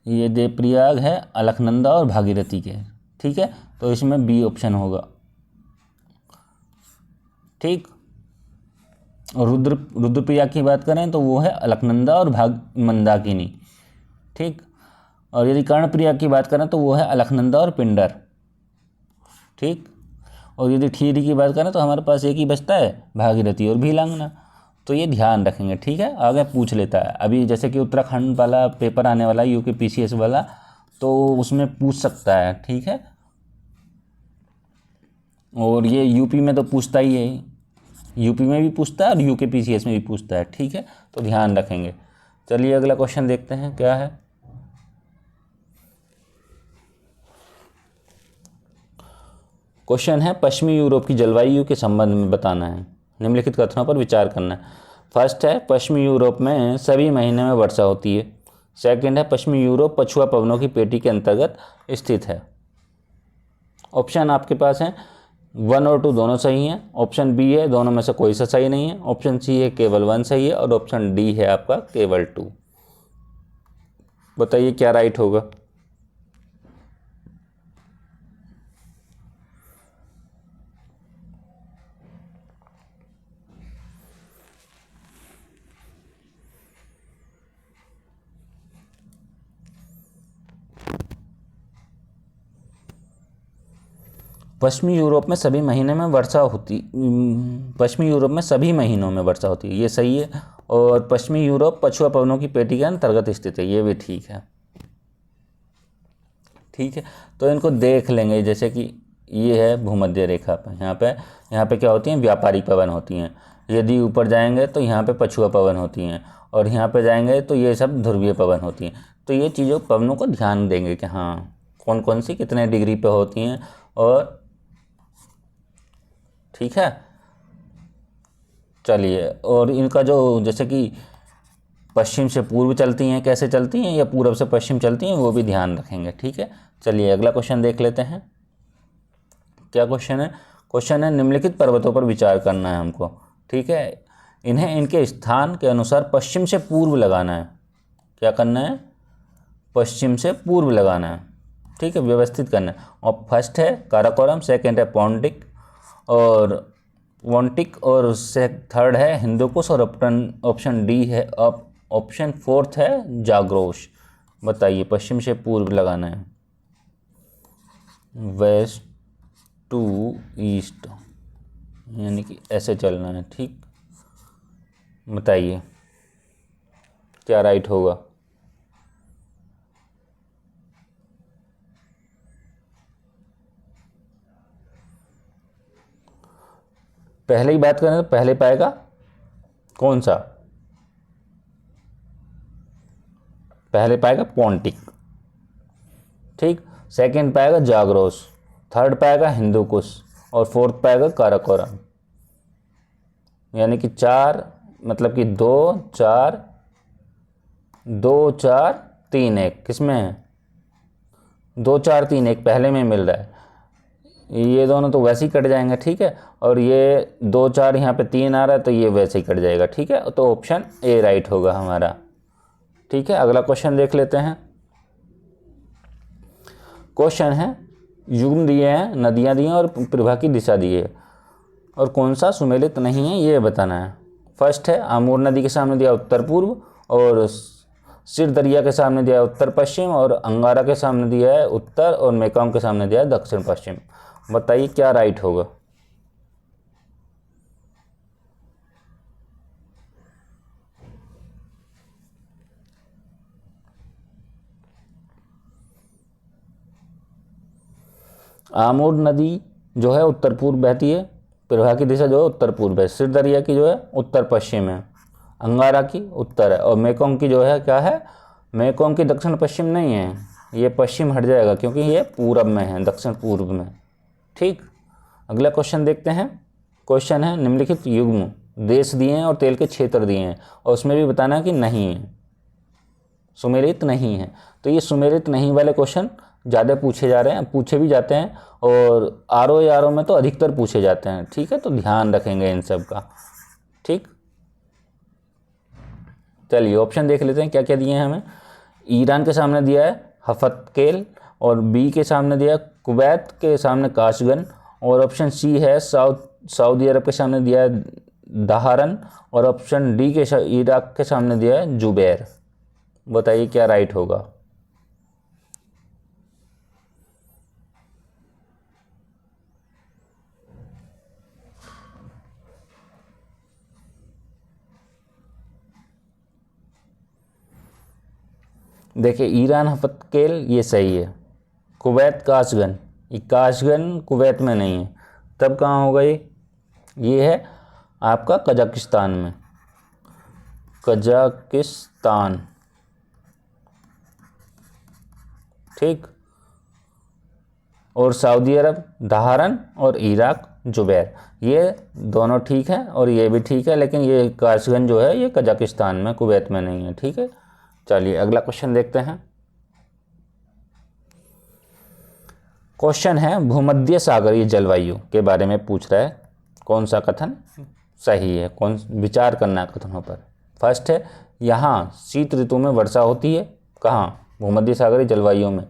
S1: ये देवप्रयाग है, अलकनंदा और भागीरथी के। ठीक है, तो इसमें बी ऑप्शन होगा। ठीक, और रुद्रप्रयाग की बात करें तो वो है अलकनंदा और मंदाकिनी। ठीक, और यदि कर्णप्रयाग की बात करें तो वो है अलकनंदा और पिंडर। ठीक, और यदि ठीरी की बात करें तो हमारे पास एक ही बचता है, भागीरथी और भीलांगना। तो ये ध्यान रखेंगे। ठीक है, आगे पूछ लेता है अभी, जैसे कि उत्तराखंड वाला पेपर आने वाला है, यूके पीसीएस वाला, तो उसमें पूछ सकता है। ठीक है, और ये यूपी में तो पूछता ही है, यूपी में भी पूछता है और यूके पीसीएस में भी पूछता है। ठीक है, तो ध्यान रखेंगे। चलिए अगला क्वेश्चन देखते हैं क्या है। क्वेश्चन है पश्चिमी यूरोप की जलवायु के संबंध में बताना है, निम्नलिखित कथनों पर विचार करना है। फर्स्ट है पश्चिमी यूरोप में सभी महीने में वर्षा होती है। सेकंड है पश्चिमी यूरोप पछुआ पवनों की पेटी के अंतर्गत स्थित है। ऑप्शन आपके पास हैं 1 और 2 दोनों सही हैं। ऑप्शन बी है दोनों में से कोई सा सही नहीं है। ऑप्शन सी है केवल 1 सही है और ऑप्शन डी है आपका केवल 2। बताइए क्या राइट होगा। पश्चिमी यूरोप में सभी महीने में वर्षा होती पश्चिमी यूरोप में सभी महीनों में वर्षा होती है, ये सही है। और पश्चिमी यूरोप पछुआ पवनों की पेटी के अंतर्गत स्थित है, ये भी ठीक है। ठीक है, तो इनको देख लेंगे। जैसे कि ये है भूमध्य रेखा पर, यहाँ पे क्या होती हैं? व्यापारिक पवन होती हैं। यदि ऊपर जाएंगे तो यहाँ पे पछुआ पवन होती हैं, और यहाँ पे जाएंगे तो ये सब ध्रुवीय पवन होती हैं। तो ये चीज़ों पवनों को ध्यान देंगे कि हाँ कौन कौन सी कितने डिग्री पे होती हैं। और ठीक है, चलिए, और इनका जो जैसे कि पश्चिम से पूर्व चलती हैं, कैसे चलती हैं, या पूर्व से पश्चिम चलती हैं, वो भी ध्यान रखेंगे। ठीक है, चलिए अगला क्वेश्चन देख लेते हैं। क्या क्वेश्चन है? क्वेश्चन है निम्नलिखित पर्वतों पर विचार करना है हमको। ठीक है, इन्हें इनके स्थान के अनुसार पश्चिम से पूर्व लगाना है। क्या करना है? पश्चिम से पूर्व लगाना है। ठीक है, व्यवस्थित करना है। और फर्स्ट है काराकोरम, सेकंड है पॉन्टिक और थर्ड है हिंदुकुश, और ऑप्शन डी है, ऑप्शन फोर्थ है जाग्रोश। बताइए, पश्चिम से पूर्व लगाना है, वेस्ट टू ईस्ट, यानी कि ऐसे चलना है। ठीक, बताइए क्या राइट होगा। पहले ही बात करें तो पहले पाएगा कौन सा, पहले पाएगा पोंटिक, ठीक। सेकंड पाएगा जाग्रोस, थर्ड पाएगा हिंदुकुश और फोर्थ पाएगा काराकोरम। यानी कि 4 मतलब कि 2 4 2 4 3 1 किसमें है, 2 4 3 1 पहले में मिल रहा है। ये दोनों तो वैसे ही कट जाएंगे, ठीक है। और ये 2 4 यहाँ पे 3 आ रहा है तो ये वैसे ही कट जाएगा, ठीक है। तो ऑप्शन ए राइट होगा हमारा, ठीक है। अगला क्वेश्चन देख लेते हैं। क्वेश्चन है, युग्म दिए हैं, नदियाँ दी हैं और प्रवाह की दिशा दी है, और कौन सा सुमेलित नहीं है ये बताना है। फर्स्ट है, आमूर नदी के सामने दिया उत्तर पूर्व, और सिर दरिया के सामने दिया है उत्तर पश्चिम, और अंगारा के सामने दिया है उत्तर, और मेकांग के सामने दिया है दक्षिण पश्चिम। बताइए क्या राइट होगा। आमूर नदी जो है उत्तर पूर्व बहती है, प्रवाह की दिशा जो है उत्तर पूर्व है, सिर दरिया की जो है उत्तर पश्चिम है, अंगारा की उत्तर है, और मेकोंग की जो है क्या है, मेकोंग की दक्षिण पश्चिम नहीं है, ये पश्चिम हट जाएगा क्योंकि ये पूरब में है, दक्षिण पूर्व में, ठीक। अगला क्वेश्चन देखते हैं। क्वेश्चन है, निम्नलिखित युग्म देश दिए हैं और तेल के क्षेत्र दिए हैं, और उसमें भी बताना है कि नहीं है, सुमेलित नहीं है। तो ये सुमेलित नहीं वाले क्वेश्चन ज़्यादा पूछे जा रहे हैं, पूछे भी जाते हैं, और आर ओ में तो अधिकतर पूछे जाते हैं, ठीक है। तो ध्यान रखेंगे इन सब का, ठीक। चलिए ऑप्शन देख लेते हैं क्या क्या दिए हैं हमें। ईरान के सामने दिया है हफतकेल, और बी के सामने दिया है कुवैत के सामने काशगन, और ऑप्शन सी है सऊदी अरब के सामने दिया है दहारन, और ऑप्शन डी के इराक के सामने दिया है जुबैर। बताइए क्या राइट होगा। देखिए ईरान हफतकेल ये सही है, कुवैत काशगन, ये काशगन कुवैत में नहीं है, तब कहाँ होगा ये है आपका कजाकिस्तान में, कजाकिस्तान, ठीक। और सऊदी अरब दहारन, और इराक जुबैर, ये दोनों ठीक है और ये भी ठीक है, लेकिन ये काशगन जो है ये कजाकिस्तान में, कुवैत में नहीं है, ठीक है। चलिए अगला क्वेश्चन देखते हैं। क्वेश्चन है, भूमध्य सागरीय जलवायु के बारे में पूछ रहा है, कौन सा कथन सही है, कौन विचार करना है कथनों पर। फर्स्ट है, यहाँ शीत ऋतु में वर्षा होती है, कहाँ, भूमध्य सागरीय जलवायु में।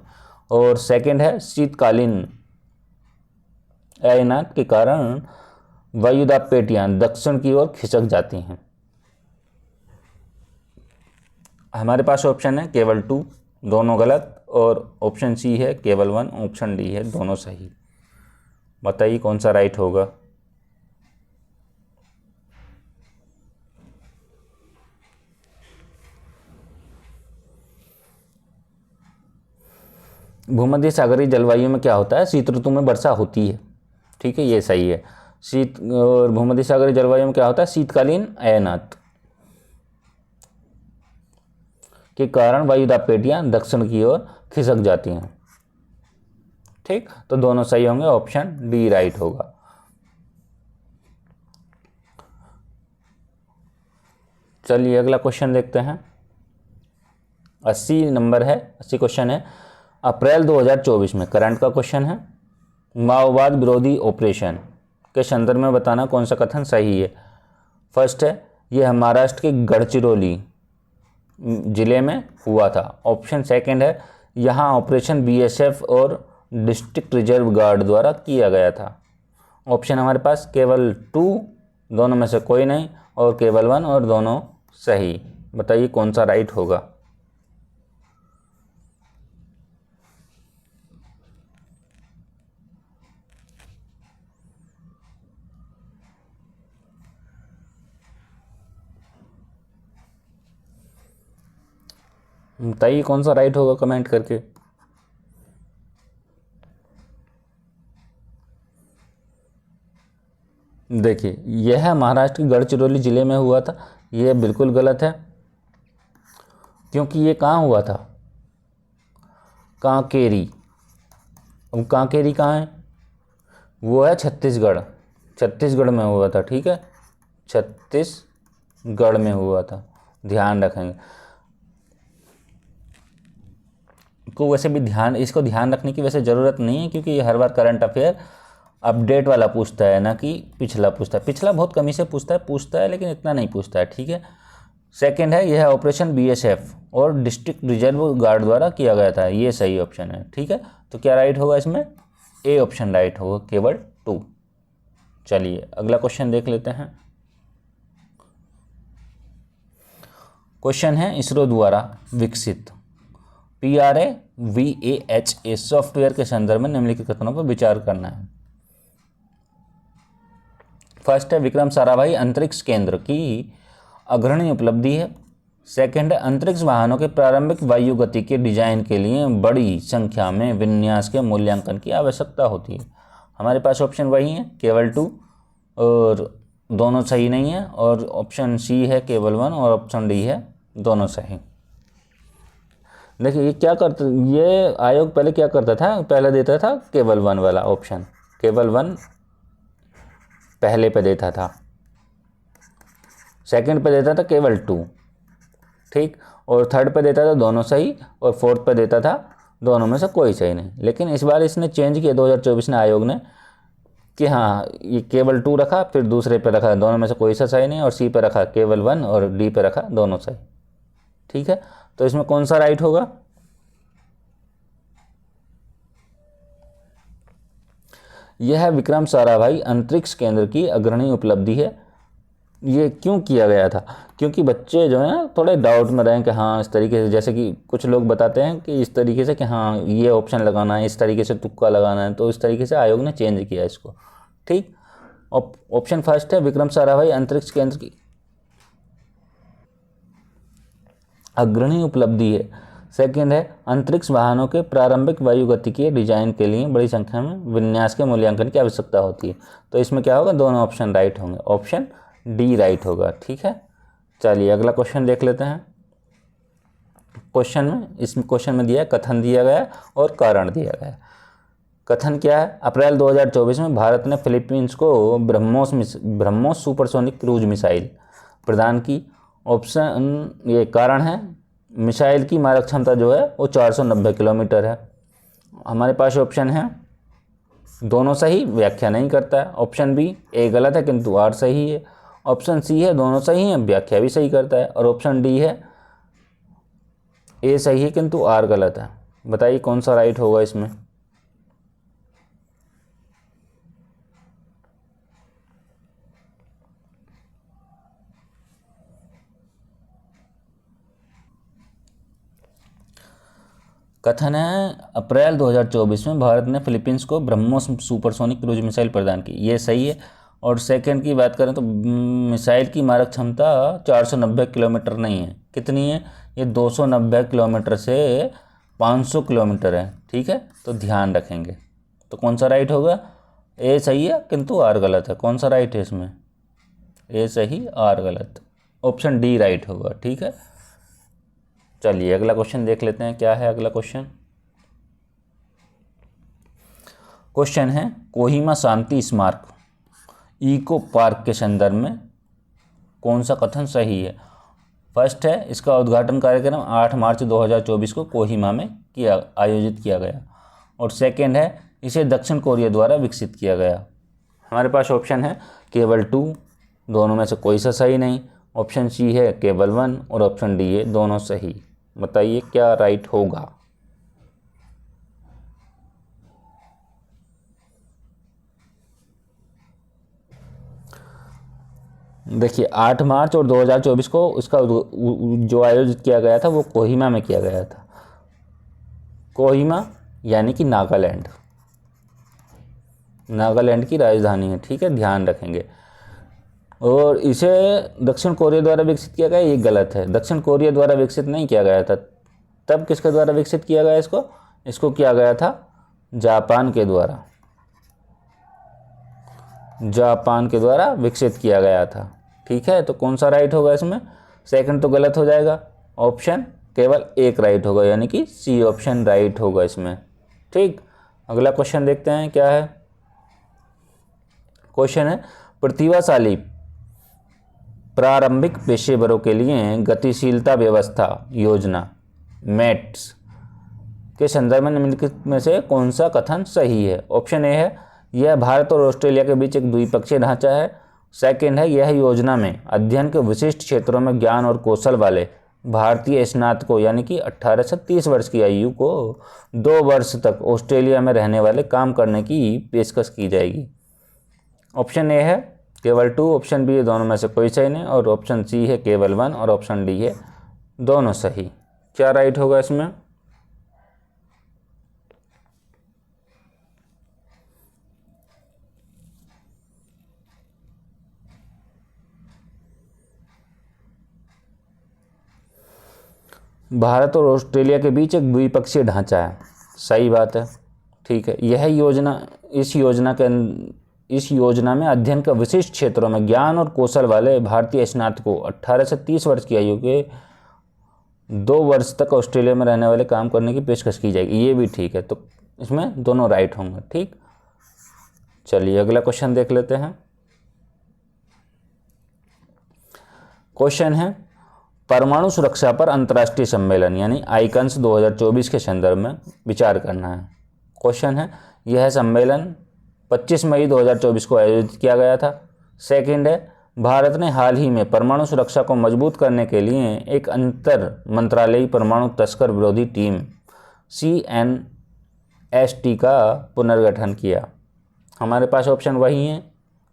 S1: और सेकंड है, शीतकालीन अयनात के कारण वायुदाब पेटियाँ दक्षिण की ओर खिसक जाती हैं। हमारे पास ऑप्शन है केवल 2, दोनों गलत, और ऑप्शन सी है केवल 1, ऑप्शन डी है दोनों सही। बताइए कौन सा राइट होगा। भूमध्य सागरीय जलवायु में क्या होता है, शीत ऋतु में वर्षा होती है, ठीक है, ये सही है। शीत और भूमध्य सागरीय जलवायु में क्या होता है, शीतकालीन अयनात के कारण वायुदाब पेटियां दक्षिण की ओर खिसक जाती हैं, ठीक। तो दोनों सही होंगे, ऑप्शन डी राइट होगा। चलिए अगला क्वेश्चन देखते हैं। 80 नंबर है, 80 क्वेश्चन है, अप्रैल 2024 में करंट का क्वेश्चन है, माओवाद विरोधी ऑपरेशन के संदर्भ में बताना कौन सा कथन सही है। फर्स्ट है, यह महाराष्ट्र के गढ़चिरौली जिले में हुआ था। ऑप्शन सेकंड है, यहाँ ऑपरेशन बीएसएफ और डिस्ट्रिक्ट रिजर्व गार्ड द्वारा किया गया था। ऑप्शन हमारे पास केवल 2, दोनों में से कोई नहीं, और केवल 1, और दोनों सही। बताइए कौन सा राइट होगा। बताइए कौन सा राइट होगा कमेंट करके। देखिए यह महाराष्ट्र के गढ़चिरौली ज़िले में हुआ था, यह बिल्कुल गलत है, क्योंकि ये कहाँ हुआ था, कांकेरी। अब कांकेरी कहाँ है, वो है छत्तीसगढ़, छत्तीसगढ़ में हुआ था, ठीक है, छत्तीसगढ़ में हुआ था, ध्यान रखेंगे। को वैसे भी इसको ध्यान रखने की वैसे ज़रूरत नहीं है, क्योंकि ये हर बार करंट अफेयर अपडेट वाला पूछता है, ना कि पिछला पूछता है। पिछला बहुत कमी से पूछता है लेकिन इतना नहीं पूछता है, ठीक है। सेकंड है, यह ऑपरेशन बीएसएफ और डिस्ट्रिक्ट रिजर्व गार्ड द्वारा किया गया था, ये सही ऑप्शन है, ठीक है। तो क्या राइट होगा इसमें, ए ऑप्शन राइट होगा, केवल 2। चलिए अगला क्वेश्चन देख लेते हैं। क्वेश्चन है, इसरो द्वारा विकसित PRAVAHA सॉफ्टवेयर के संदर्भ में निम्नलिखित कथनों पर विचार करना है। फर्स्ट है, विक्रम साराभाई अंतरिक्ष केंद्र की अग्रणी उपलब्धि है। सेकंड है, अंतरिक्ष वाहनों के प्रारंभिक वायु गति के डिजाइन के लिए बड़ी संख्या में विन्यास के मूल्यांकन की आवश्यकता होती है। हमारे पास ऑप्शन वही है, केवल 2, और दोनों सही नहीं है, और ऑप्शन सी है केवल 1, और ऑप्शन डी है दोनों सही। देखिए ये क्या करता, ये आयोग पहले क्या करता था, पहले देता था केवल 1 वाला ऑप्शन, केवल 1 पहले पे देता था, सेकंड पे देता था केवल 2, ठीक, और थर्ड पे देता था दोनों सही, और फोर्थ पे देता था दोनों में से कोई सही नहीं। लेकिन इस बार इसने चेंज किया 2024 में आयोग ने, कि हाँ ये केवल 2 रखा, फिर दूसरे पे रखा दोनों में से कोई सा सही नहीं, और सी पे रखा केवल 1, और डी पे रखा दोनों सही, ठीक है। तो इसमें कौन सा राइट होगा, यह विक्रम साराभाई अंतरिक्ष केंद्र की अग्रणी उपलब्धि है। ये क्यों किया गया था, क्योंकि बच्चे जो है थोड़े डाउट में रहे कि हाँ इस तरीके से, जैसे कि कुछ लोग बताते हैं कि इस तरीके से कि हाँ ये ऑप्शन लगाना है, इस तरीके से तुक्का लगाना है, तो इस तरीके से आयोग ने चेंज किया इसको, ठीक। ऑप्शन फर्स्ट है, विक्रम साराभाई अंतरिक्ष केंद्र की अग्रणी उपलब्धि है। सेकंड है, अंतरिक्ष वाहनों के प्रारंभिक वायुगतिकीय डिजाइन के लिए बड़ी संख्या में विन्यास के मूल्यांकन की आवश्यकता होती है। तो इसमें क्या होगा, दोनों ऑप्शन राइट होंगे, ऑप्शन डी राइट होगा, ठीक है। चलिए अगला क्वेश्चन देख लेते हैं। इसमें क्वेश्चन में दिया है, कथन दिया गया और कारण दिया गया। कथन क्या है, अप्रैल 2024 में भारत ने फिलीपींस को ब्रह्मोस सुपरसोनिक क्रूज मिसाइल प्रदान की। ऑप्शन ये कारण है, मिसाइल की मारक क्षमता जो है वो 490 किलोमीटर है। हमारे पास ऑप्शन है, दोनों सही, व्याख्या नहीं करता है। ऑप्शन बी, ए गलत है किंतु आर सही है। ऑप्शन सी है, दोनों सही हैं, व्याख्या भी सही करता है। और ऑप्शन डी है, ए सही है किंतु आर गलत है। बताइए कौन सा राइट होगा इसमें। कथन है, अप्रैल 2024 में भारत ने फिलीपींस को ब्रह्मोस सुपरसोनिक क्रूज मिसाइल प्रदान की, ये सही है। और सेकंड की बात करें तो मिसाइल की मारक क्षमता 490 किलोमीटर नहीं है, कितनी है, ये 290 किलोमीटर से 500 किलोमीटर है, ठीक है। तो ध्यान रखेंगे। तो कौन सा राइट होगा, ए सही है किंतु आर गलत है। कौन सा राइट है इसमें, ए सही आर गलत, ऑप्शन डी राइट होगा, ठीक है। चलिए अगला क्वेश्चन देख लेते हैं, क्या है अगला क्वेश्चन। क्वेश्चन है, कोहिमा शांति स्मारक इको पार्क के संदर्भ में कौन सा कथन सही है। फर्स्ट है, इसका उद्घाटन कार्यक्रम 8 मार्च 2024 को कोहिमा में आयोजित किया गया। और सेकंड है, इसे दक्षिण कोरिया द्वारा विकसित किया गया। हमारे पास ऑप्शन है केवल 2, दोनों में से कोई सा सही नहीं। ऑप्शन सी है केवल 1, और ऑप्शन डी है दोनों सही। बताइए क्या राइट होगा। देखिए 8 मार्च और 2024 को इसका जो आयोजित किया गया था वो कोहिमा में किया गया था। कोहिमा यानी कि नागालैंड, नागालैंड की राजधानी है, ठीक है, ध्यान रखेंगे। और इसे दक्षिण कोरिया द्वारा विकसित किया गया, ये गलत है। दक्षिण कोरिया द्वारा विकसित नहीं किया गया था। तब किसके द्वारा विकसित किया गया इसको किया गया था जापान के द्वारा। जापान के द्वारा विकसित किया गया था। ठीक है, तो कौन सा राइट होगा इसमें? सेकंड तो गलत हो जाएगा, ऑप्शन केवल एक राइट होगा, यानी कि सी ऑप्शन राइट होगा इसमें। ठीक, अगला क्वेश्चन देखते हैं क्या है। क्वेश्चन है, प्रतिभाशाली प्रारंभिक पेशेवरों के लिए गतिशीलता व्यवस्था योजना मैट्स के संदर्भ में निम्नलिखित में से कौन सा कथन सही है? ऑप्शन ए है, यह भारत और ऑस्ट्रेलिया के बीच एक द्विपक्षीय ढांचा है। सेकंड है, यह योजना में अध्ययन के विशिष्ट क्षेत्रों में ज्ञान और कौशल वाले भारतीय स्नातकों यानी कि 18 से 30 वर्ष की आयु को 2 वर्ष तक ऑस्ट्रेलिया में रहने वाले काम करने की पेशकश की जाएगी। ऑप्शन ए है केवल 2, ऑप्शन बी है दोनों में से कोई सही नहीं, और ऑप्शन सी है केवल 1, और ऑप्शन डी है दोनों सही। क्या राइट होगा इसमें? भारत और ऑस्ट्रेलिया के बीच एक द्विपक्षीय ढांचा है, सही बात है। ठीक है, यह योजना इस योजना में अध्ययन के विशिष्ट क्षेत्रों में ज्ञान और कौशल वाले भारतीय स्नातकों 18 से 30 वर्ष की आयु के 2 वर्ष तक ऑस्ट्रेलिया में रहने वाले काम करने की पेशकश की जाएगी। ये भी ठीक है, तो इसमें दोनों राइट होंगे। ठीक, चलिए अगला क्वेश्चन देख लेते हैं। क्वेश्चन है, परमाणु सुरक्षा पर अंतर्राष्ट्रीय सम्मेलन यानी आइकन्स 2024 के संदर्भ में विचार करना है। क्वेश्चन है, यह सम्मेलन 25 मई 2024 को आयोजित किया गया था। सेकंड है, भारत ने हाल ही में परमाणु सुरक्षा को मजबूत करने के लिए एक अंतर मंत्रालयी परमाणु तस्कर विरोधी टीम CNST का पुनर्गठन किया। हमारे पास ऑप्शन वही हैं।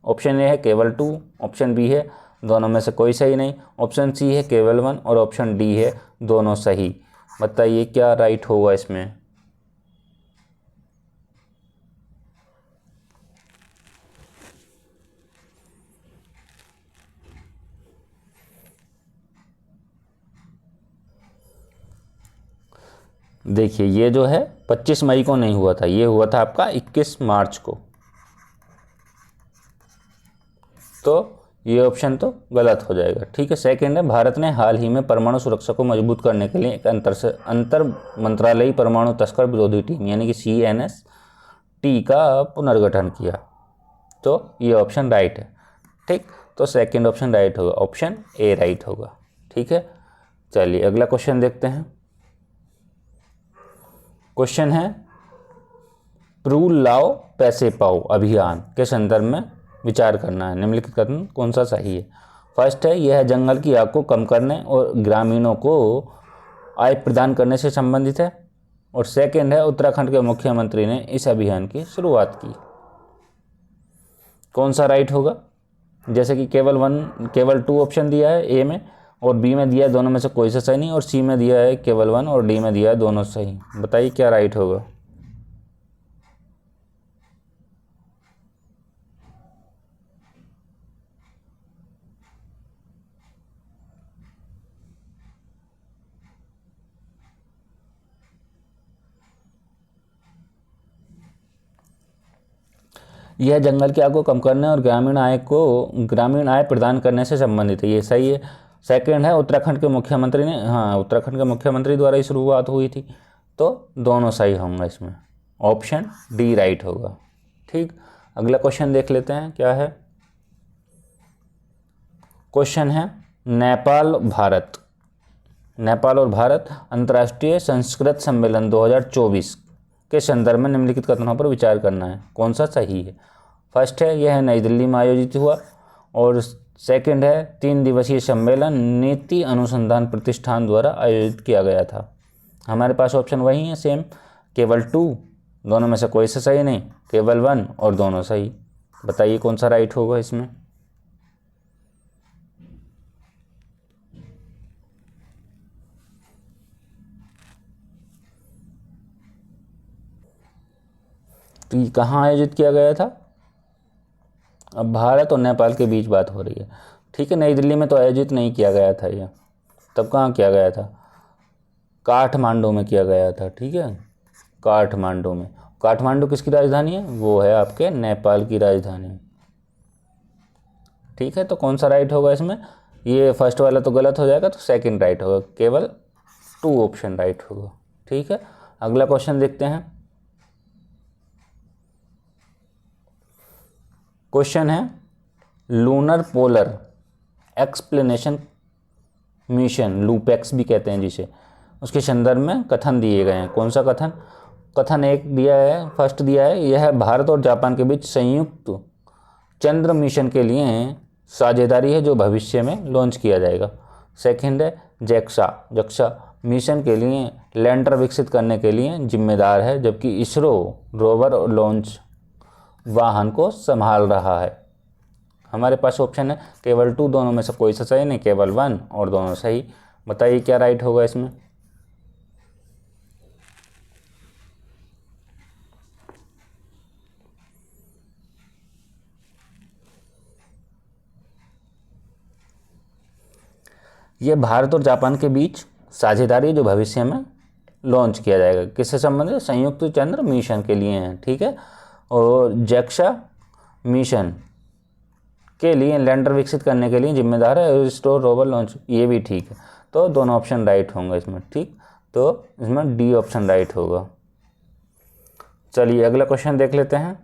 S1: ऑप्शन ए है केवल 2, ऑप्शन बी है दोनों में से कोई सही नहीं, ऑप्शन सी है केवल 1, और ऑप्शन डी है दोनों सही। बताइए क्या राइट होगा इसमें? देखिए, ये जो है 25 मई को नहीं हुआ था, ये हुआ था आपका 21 मार्च को, तो ये ऑप्शन तो गलत हो जाएगा। ठीक है, सेकंड है, भारत ने हाल ही में परमाणु सुरक्षा को मजबूत करने के लिए एक अंतर मंत्रालयी परमाणु तस्कर विरोधी टीम यानी कि CNST का पुनर्गठन किया, तो ये ऑप्शन राइट है। ठीक, तो सेकंड ऑप्शन राइट होगा, ऑप्शन ए राइट होगा। ठीक है, चलिए अगला क्वेश्चन देखते हैं। क्वेश्चन है, प्रू लाओ पैसे पाओ अभियान के संदर्भ में विचार करना है। निम्नलिखित कथन कौन सा सही है? फर्स्ट है, यह जंगल की आग को कम करने और ग्रामीणों को आय प्रदान करने से संबंधित है। और सेकंड है, उत्तराखंड के मुख्यमंत्री ने इस अभियान की शुरुआत की। कौन सा राइट होगा? जैसे कि केवल 2 ऑप्शन दिया है ए में, और बी में दिया है दोनों में से कोई सा सही नहीं, और सी में दिया है केवल 1, और डी में दिया है दोनों सही। बताइए क्या राइट होगा? यह जंगल की आग को कम करने और ग्रामीण आय प्रदान करने से संबंधित है, ये सही है। सेकंड है, उत्तराखंड के मुख्यमंत्री द्वारा ही शुरुआत हुई थी, तो दोनों सही होंगे इसमें, ऑप्शन डी राइट होगा। ठीक, अगला क्वेश्चन देख लेते हैं क्या है। क्वेश्चन है, नेपाल और भारत अंतर्राष्ट्रीय संस्कृत सम्मेलन 2024 के संदर्भ में निम्नलिखित कथनों पर विचार करना है। कौन सा सही है? फर्स्ट है, यह नई दिल्ली में आयोजित हुआ, और सेकंड है, 3 दिवसीय सम्मेलन नीति अनुसंधान प्रतिष्ठान द्वारा आयोजित किया गया था। हमारे पास ऑप्शन वही है सेम, केवल 2, दोनों में से कोई सा सही नहीं, केवल 1 और दोनों सही। बताइए कौन सा राइट होगा इसमें? तो ये कहाँ आयोजित किया गया था? अब भारत और नेपाल के बीच बात हो रही है। ठीक है, नई दिल्ली में तो आयोजित नहीं किया गया था यह, तब कहाँ किया गया था? काठमांडू में किया गया था। ठीक है, काठमांडू में। काठमांडू किसकी राजधानी है? वो है आपके नेपाल की राजधानी। ठीक है, तो कौन सा राइट होगा इसमें? ये फर्स्ट वाला तो गलत हो जाएगा, तो सेकंड राइट होगा, केवल 2 ऑप्शन राइट होगा। ठीक है, अगला क्वेश्चन देखते हैं। क्वेश्चन है lunar polar explanation mission, LUPEX भी कहते हैं जिसे, उसके संदर्भ में कथन दिए गए हैं। कौन सा कथन? कथन एक दिया है, फर्स्ट दिया है, यह भारत और जापान के बीच संयुक्त चंद्र मिशन के लिए साझेदारी है जो भविष्य में लॉन्च किया जाएगा। सेकंड है जक्सा मिशन के लिए लैंडर विकसित करने के लिए जिम्मेदार है, जबकि इसरो रोवर और लॉन्च वाहन को संभाल रहा है। हमारे पास ऑप्शन है केवल 2, दोनों में से कोई सा सही नहीं, केवल 1 और दोनों सही। बताइए क्या राइट होगा इसमें? यह भारत और जापान के बीच साझेदारी जो भविष्य में लॉन्च किया जाएगा, किससे संबंधित? संयुक्त चंद्र मिशन के लिए हैं। ठीक है, और जैक्सा मिशन के लिए लैंडर विकसित करने के लिए जिम्मेदार है, इसरो रोवर लॉन्च, ये भी ठीक है। तो दोनों ऑप्शन राइट होंगे इसमें। ठीक, तो इसमें डी ऑप्शन राइट होगा। चलिए अगला क्वेश्चन देख लेते हैं।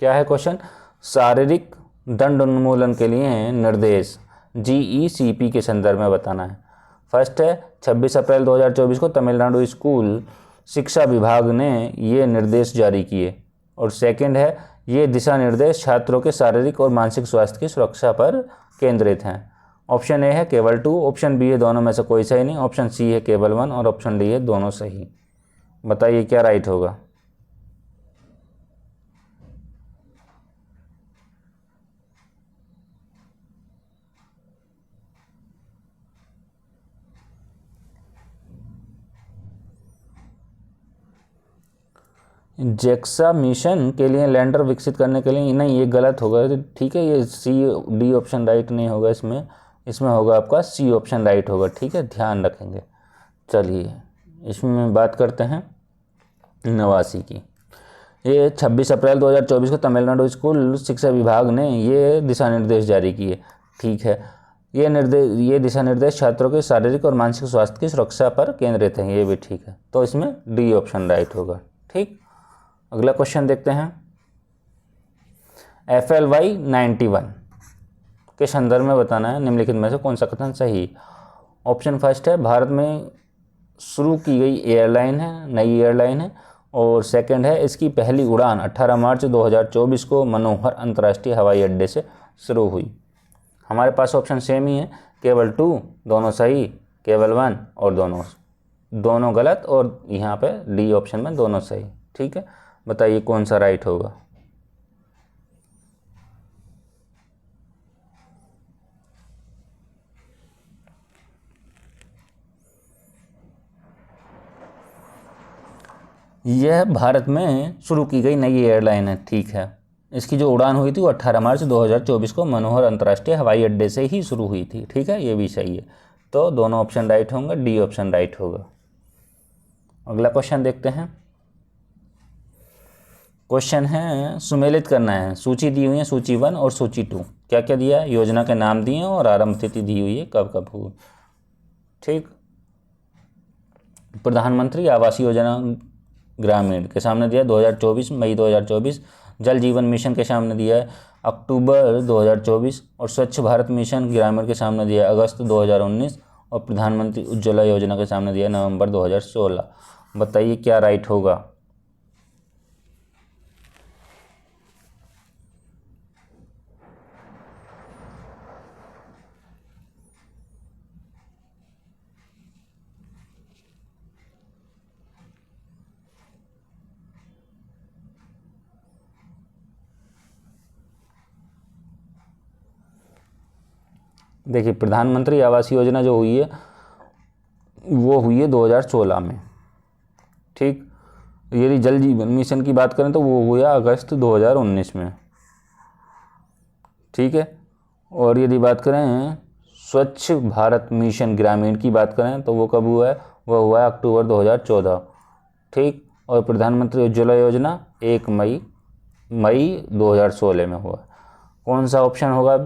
S1: क्या है क्वेश्चन? शारीरिक दंड उन्मूलन के लिए निर्देश GECP के संदर्भ में बताना है। फर्स्ट है 26 अप्रैल 2024 को तमिलनाडु स्कूल शिक्षा विभाग ने ये निर्देश जारी किए। और सेकंड है ये दिशा निर्देश छात्रों के शारीरिक और मानसिक स्वास्थ्य की सुरक्षा पर केंद्रित हैं। ऑप्शन ए है केवल 2, ऑप्शन बी है दोनों में से कोई सही नहीं, ऑप्शन सी है केवल 1 और ऑप्शन डी है दोनों सही। बताइए क्या राइट होगा? जैक्सा मिशन के लिए लैंडर विकसित करने के लिए, नहीं ये गलत होगा। ठीक है, ये डी ऑप्शन राइट नहीं होगा इसमें होगा आपका सी ऑप्शन राइट होगा। ठीक है, ध्यान रखेंगे। चलिए इसमें बात करते हैं 89 की। ये 26 अप्रैल 2024 को तमिलनाडु स्कूल शिक्षा विभाग ने ये दिशा निर्देश जारी किए। ठीक है, ये दिशा निर्देश छात्रों के शारीरिक और मानसिक स्वास्थ्य की सुरक्षा पर केंद्रित है, ये भी ठीक है। तो इसमें डी ऑप्शन राइट होगा। ठीक, अगला क्वेश्चन देखते हैं। FLY 91 के संदर्भ में बताना है निम्नलिखित में से कौन सा कथन सही। ऑप्शन फर्स्ट है भारत में शुरू की गई एयरलाइन है, नई एयरलाइन है। और सेकंड है इसकी पहली उड़ान 18 मार्च 2024 को मनोहर अंतर्राष्ट्रीय हवाई अड्डे से शुरू हुई। हमारे पास ऑप्शन सेम ही है, केवल 2 दोनों सही, केवल 1 और दोनों गलत, और यहाँ पे डी ऑप्शन में दोनों सही। ठीक है, बताइए कौन सा राइट होगा? यह भारत में शुरू की गई नई एयरलाइन है। ठीक है, इसकी जो उड़ान हुई थी वो 18 मार्च 2024 को मनोहर अंतर्राष्ट्रीय हवाई अड्डे से ही शुरू हुई थी। ठीक है, ये भी सही है। तो दोनों ऑप्शन राइट होंगे, डी ऑप्शन राइट होगा। अगला क्वेश्चन देखते हैं। क्वेश्चन है सुमेलित करना है, सूची दी हुई है, सूची 1 और सूची 2। क्या क्या दिया है? योजना के नाम दिए हैं और आरंभ तिथि दी हुई है, कब कब हुई। ठीक, प्रधानमंत्री आवास योजना ग्रामीण के सामने दिया 2024 मई 2024, जल जीवन मिशन के सामने दिया है अक्टूबर 2024, और स्वच्छ भारत मिशन ग्रामीण के सामने दिया है अगस्त 2019, और प्रधानमंत्री उज्ज्वला योजना के सामने दिया है नवंबर 2016। बताइए क्या राइट होगा? देखिए प्रधानमंत्री आवास योजना जो हुई है वो हुई है 2016 में। ठीक, यदि जल जीवन मिशन की बात करें तो वो हुआ अगस्त 2019 में। ठीक है, और यदि बात करें स्वच्छ भारत मिशन ग्रामीण की बात करें तो वो कब हुआ है? वो हुआ है अक्टूबर 2014। ठीक, और प्रधानमंत्री उज्ज्वला योजना 1 मई 2016 में हुआ। कौन सा ऑप्शन होगा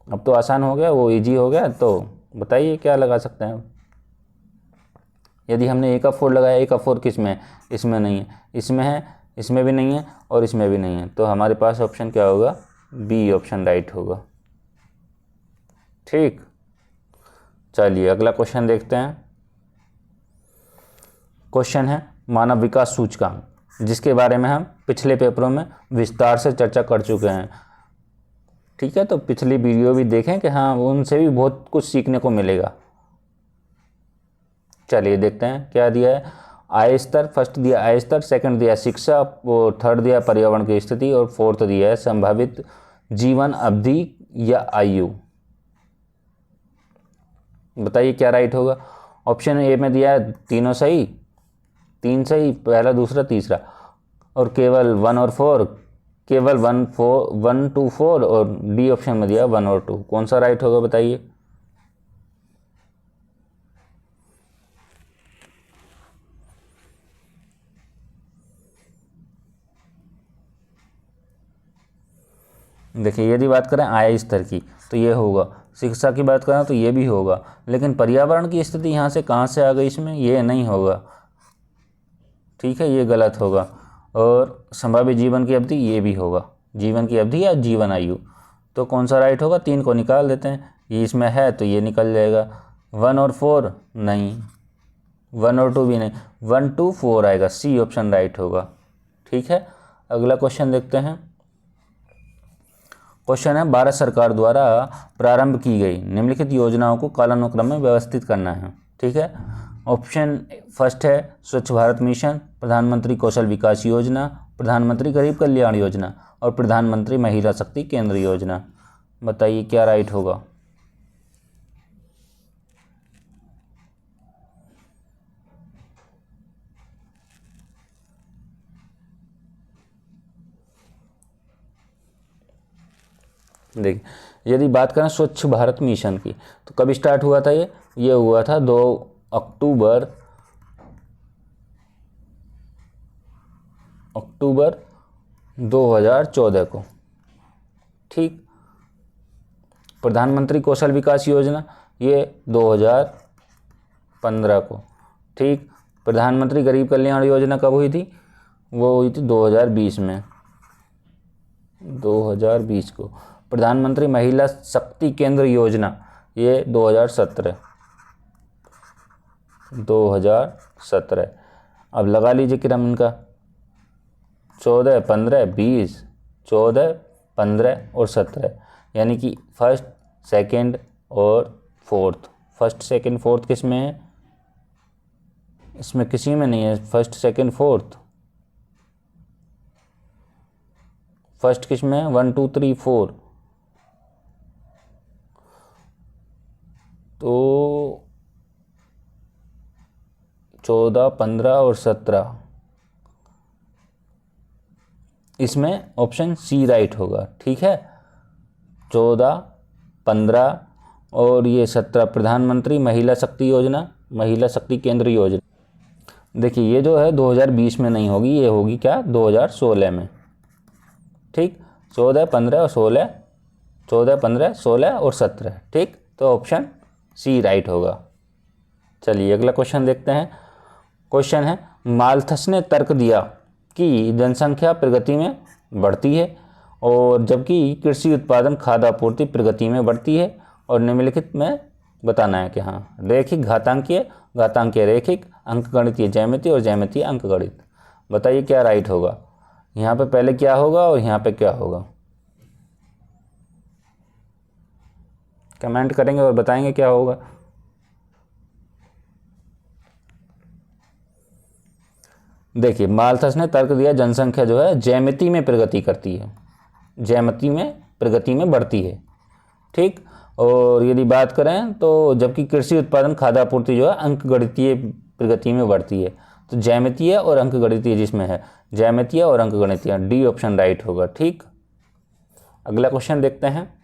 S1: अब तो आसान हो गया, वो इजी हो गया। तो बताइए क्या लगा सकते हैं। यदि हमने ए का 4 लगाया, ए का 4 किस में है? इसमें नहीं है, इसमें है, इसमें भी नहीं है और इसमें भी नहीं है, तो हमारे पास ऑप्शन क्या होगा? बी ऑप्शन राइट होगा। ठीक, चलिए अगला क्वेश्चन देखते हैं। क्वेश्चन है मानव विकास सूचकांक, जिसके बारे में हम पिछले पेपरों में विस्तार से चर्चा कर चुके हैं। ठीक है, तो पिछली वीडियो भी देखें कि हाँ, उनसे भी बहुत कुछ सीखने को मिलेगा। चलिए देखते हैं क्या दिया है। आय स्तर, फर्स्ट दिया आय स्तर, सेकंड दिया शिक्षा, और थर्ड दिया पर्यावरण की स्थिति, और फोर्थ दिया है संभावित जीवन अवधि या आयु। बताइए क्या राइट होगा। ऑप्शन ए में दिया है तीनों सही, 3 सही, पहला दूसरा तीसरा, और केवल 1 और 4, केवल 1 2 4, और डी ऑप्शन में दिया 1 और 2। कौन सा राइट होगा बताइए। देखिए, यदि बात करें आय स्तर की तो ये होगा, शिक्षा की बात करें तो ये भी होगा, लेकिन पर्यावरण की स्थिति यहाँ से कहाँ से आ गई इसमें? ये नहीं होगा। ठीक है, ये गलत होगा। और संभावित जीवन की अवधि, ये भी होगा, जीवन की अवधि या जीवन आयु। तो कौन सा राइट होगा? 3 को निकाल देते हैं, ये इसमें है तो ये निकल जाएगा। 1 और 4 नहीं, 1 और 2 भी नहीं, 1 2 4 आएगा, सी ऑप्शन राइट होगा। ठीक है, अगला क्वेश्चन देखते हैं। क्वेश्चन है भारत सरकार द्वारा प्रारंभ की गई निम्नलिखित योजनाओं को कालानुक्रम में व्यवस्थित करना है। ठीक है, ऑप्शन फर्स्ट है स्वच्छ भारत मिशन, प्रधानमंत्री कौशल विकास योजना, प्रधानमंत्री गरीब कल्याण योजना, और प्रधानमंत्री महिला शक्ति केंद्र योजना। बताइए क्या राइट होगा। देखिए, यदि बात करें स्वच्छ भारत मिशन की तो कब स्टार्ट हुआ था? ये हुआ था 2 अक्टूबर 2014 को। ठीक, प्रधानमंत्री कौशल विकास योजना ये 2015 को। ठीक, प्रधानमंत्री गरीब कल्याण योजना कब हुई थी? वो हुई थी 2020 में, 2020 को। प्रधानमंत्री महिला शक्ति केंद्र योजना ये 2017। अब लगा लीजिए क्रम इनका, 14 15 20, 14 15 और 17, यानी कि फर्स्ट सेकंड और फोर्थ। फर्स्ट सेकंड फोर्थ किस में है? इसमें किसी में नहीं है फर्स्ट सेकंड फोर्थ। फर्स्ट किस में है? 1 2 3 4। तो 14 15 और 17, इसमें ऑप्शन सी राइट होगा। ठीक है, 14 15 और ये 17 प्रधानमंत्री महिला शक्ति योजना, महिला शक्ति केंद्र योजना। देखिए, ये जो है 2020 में नहीं होगी, ये होगी क्या? 2016 में। ठीक, 14 15 और 16, 14 15 16 और 17। ठीक, तो ऑप्शन सी राइट होगा। चलिए अगला क्वेश्चन देखते हैं। क्वेश्चन है माल्थस ने तर्क दिया कि जनसंख्या प्रगति में बढ़ती है और जबकि कृषि उत्पादन खाद्य आपूर्ति प्रगति में बढ़ती है, और निम्नलिखित में बताना है कि हाँ, रैखिक घातांकीय, घातांकीय रैखिक, अंकगणितीय ज्यामिति और ज्यामितीय अंकगणित। बताइए क्या राइट होगा। यहाँ पे पहले क्या होगा और यहाँ पे क्या होगा? कमेंट करेंगे और बताएंगे क्या होगा। देखिए, माल्थस ने तर्क दिया जनसंख्या जो है ज्यामिति में प्रगति करती है, ज्यामिति में प्रगति में बढ़ती है। ठीक, और यदि बात करें तो जबकि कृषि उत्पादन खाद्य आपूर्ति जो है अंकगणितीय प्रगति में बढ़ती है। तो ज्यामितीय और अंकगणितीय जिसमें है, ज्यामितीय और अंकगणितीय, डी ऑप्शन राइट होगा। ठीक, अगला क्वेश्चन देखते हैं।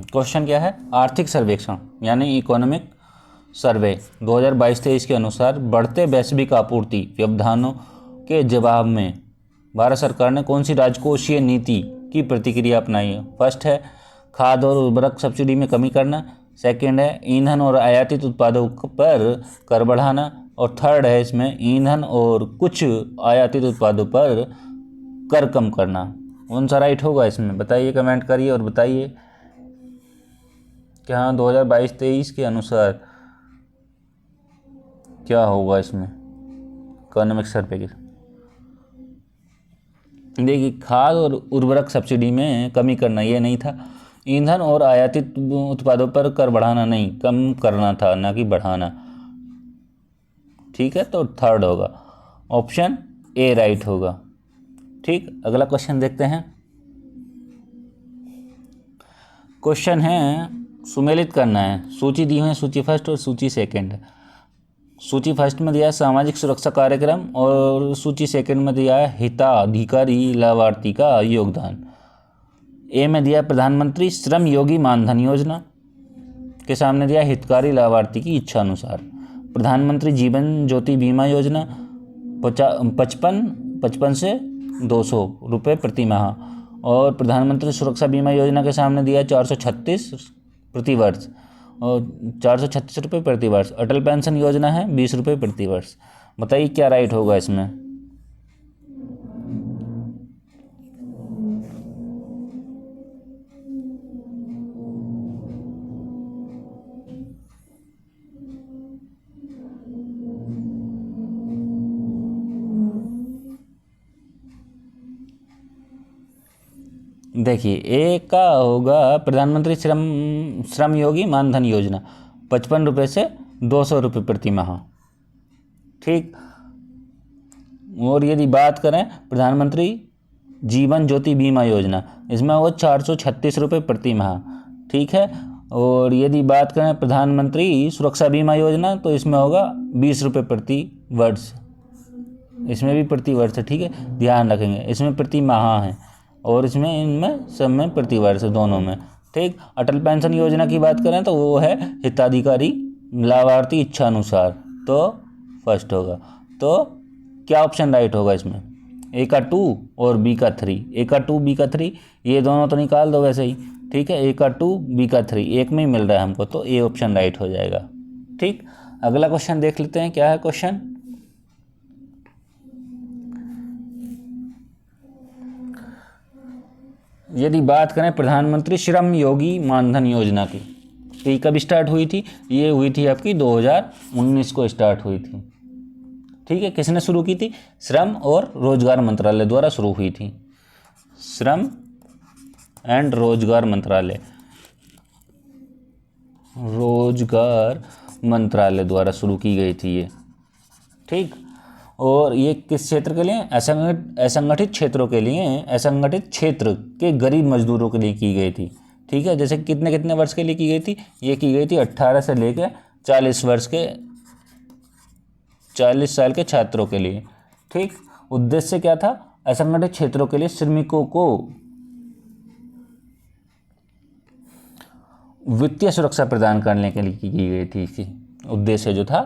S1: क्वेश्चन क्या है? आर्थिक सर्वेक्षण यानी इकोनॉमिक सर्वे 2022-23 के अनुसार बढ़ते वैश्विक आपूर्ति व्यवधानों के जवाब में भारत सरकार ने कौन सी राजकोषीय नीति की प्रतिक्रिया अपनाई है? फर्स्ट है खाद और उर्वरक सब्सिडी में कमी करना, सेकंड है ईंधन और आयातित उत्पादों पर कर बढ़ाना, और थर्ड है इसमें ईंधन और कुछ आयातित उत्पादों पर कर कम करना। कौन सा राइट होगा इसमें? बताइए, कमेंट करिए और बताइए कि हाँ 2022-23 के अनुसार क्या होगा इसमें इकोनॉमिक सर्वे के। देखिए, खाद और उर्वरक सब्सिडी में कमी करना ये नहीं था, ईंधन और आयातित उत्पादों पर कर बढ़ाना नहीं, कम करना था, ना कि बढ़ाना। ठीक है, तो थर्ड होगा, ऑप्शन ए राइट होगा। ठीक, अगला क्वेश्चन देखते हैं। क्वेश्चन है सुमेलित करना है, सूची दी हुई है, सूची फर्स्ट और सूची सेकंड। सूची फर्स्ट में दिया है सामाजिक सुरक्षा कार्यक्रम और सूची सेकंड में दिया है हिताधिकारी लाभार्थी का योगदान। ए में दिया प्रधानमंत्री श्रम योगी मानधन योजना के सामने दिया हितकारी लाभार्थी की इच्छा अनुसार। प्रधानमंत्री जीवन ज्योति बीमा योजना 55 से 200 रुपये प्रति माह, और प्रधानमंत्री सुरक्षा बीमा योजना के सामने दिया 436 प्रति वर्ष और 436 रुपये प्रति वर्ष। अटल पेंशन योजना है 20 रुपये प्रति वर्ष। बताइए क्या राइट होगा इसमें? देखिए, ए का होगा प्रधानमंत्री श्रम योगी मानधन योजना 55 रुपये से 200 रुपये प्रति माह। ठीक, और यदि बात करें प्रधानमंत्री जीवन ज्योति बीमा योजना, इसमें वो 436 रुपये प्रति माह। ठीक है, और यदि बात करें प्रधानमंत्री सुरक्षा बीमा योजना तो इसमें होगा 20 रुपये प्रति वर्ष। इसमें भी प्रति वर्ष है। ठीक है, ध्यान रखेंगे, इसमें प्रति माह है और इसमें इनमें सब में प्रति वर्ष दोनों में। ठीक, अटल पेंशन योजना की बात करें तो वो है हिताधिकारी लाभार्थी इच्छा अनुसार, तो फर्स्ट होगा। तो क्या ऑप्शन राइट होगा इसमें? ए का 2 और बी का 3। ए का 2 बी का 3, ये दोनों तो निकाल दो वैसे ही। ठीक है, ए का 2 बी का 3 एक में ही मिल रहा है हमको, तो ए ऑप्शन राइट हो जाएगा। ठीक, अगला क्वेश्चन देख लेते हैं क्या है क्वेश्चन। यदि बात करें प्रधानमंत्री श्रम योगी मानधन योजना की, तो ये कब स्टार्ट हुई थी? ये हुई थी आपकी 2019 को स्टार्ट हुई थी। ठीक है, किसने शुरू की थी? श्रम और रोजगार मंत्रालय द्वारा शुरू हुई थी। श्रम एंड रोजगार मंत्रालय, रोजगार मंत्रालय द्वारा शुरू की गई थी ये। ठीक, और ये किस क्षेत्र के लिए? असंगठित क्षेत्रों के लिए, असंगठित क्षेत्र के गरीब मजदूरों के लिए की गई थी। ठीक है, जैसे कितने वर्ष के लिए की गई थी? ये की गई थी 18 से लेकर 40 वर्ष के 40 साल के छात्रों के लिए। ठीक, उद्देश्य क्या था? असंगठित क्षेत्रों के लिए श्रमिकों को वित्तीय सुरक्षा प्रदान करने के लिए की गई थी। इसकी उद्देश्य जो था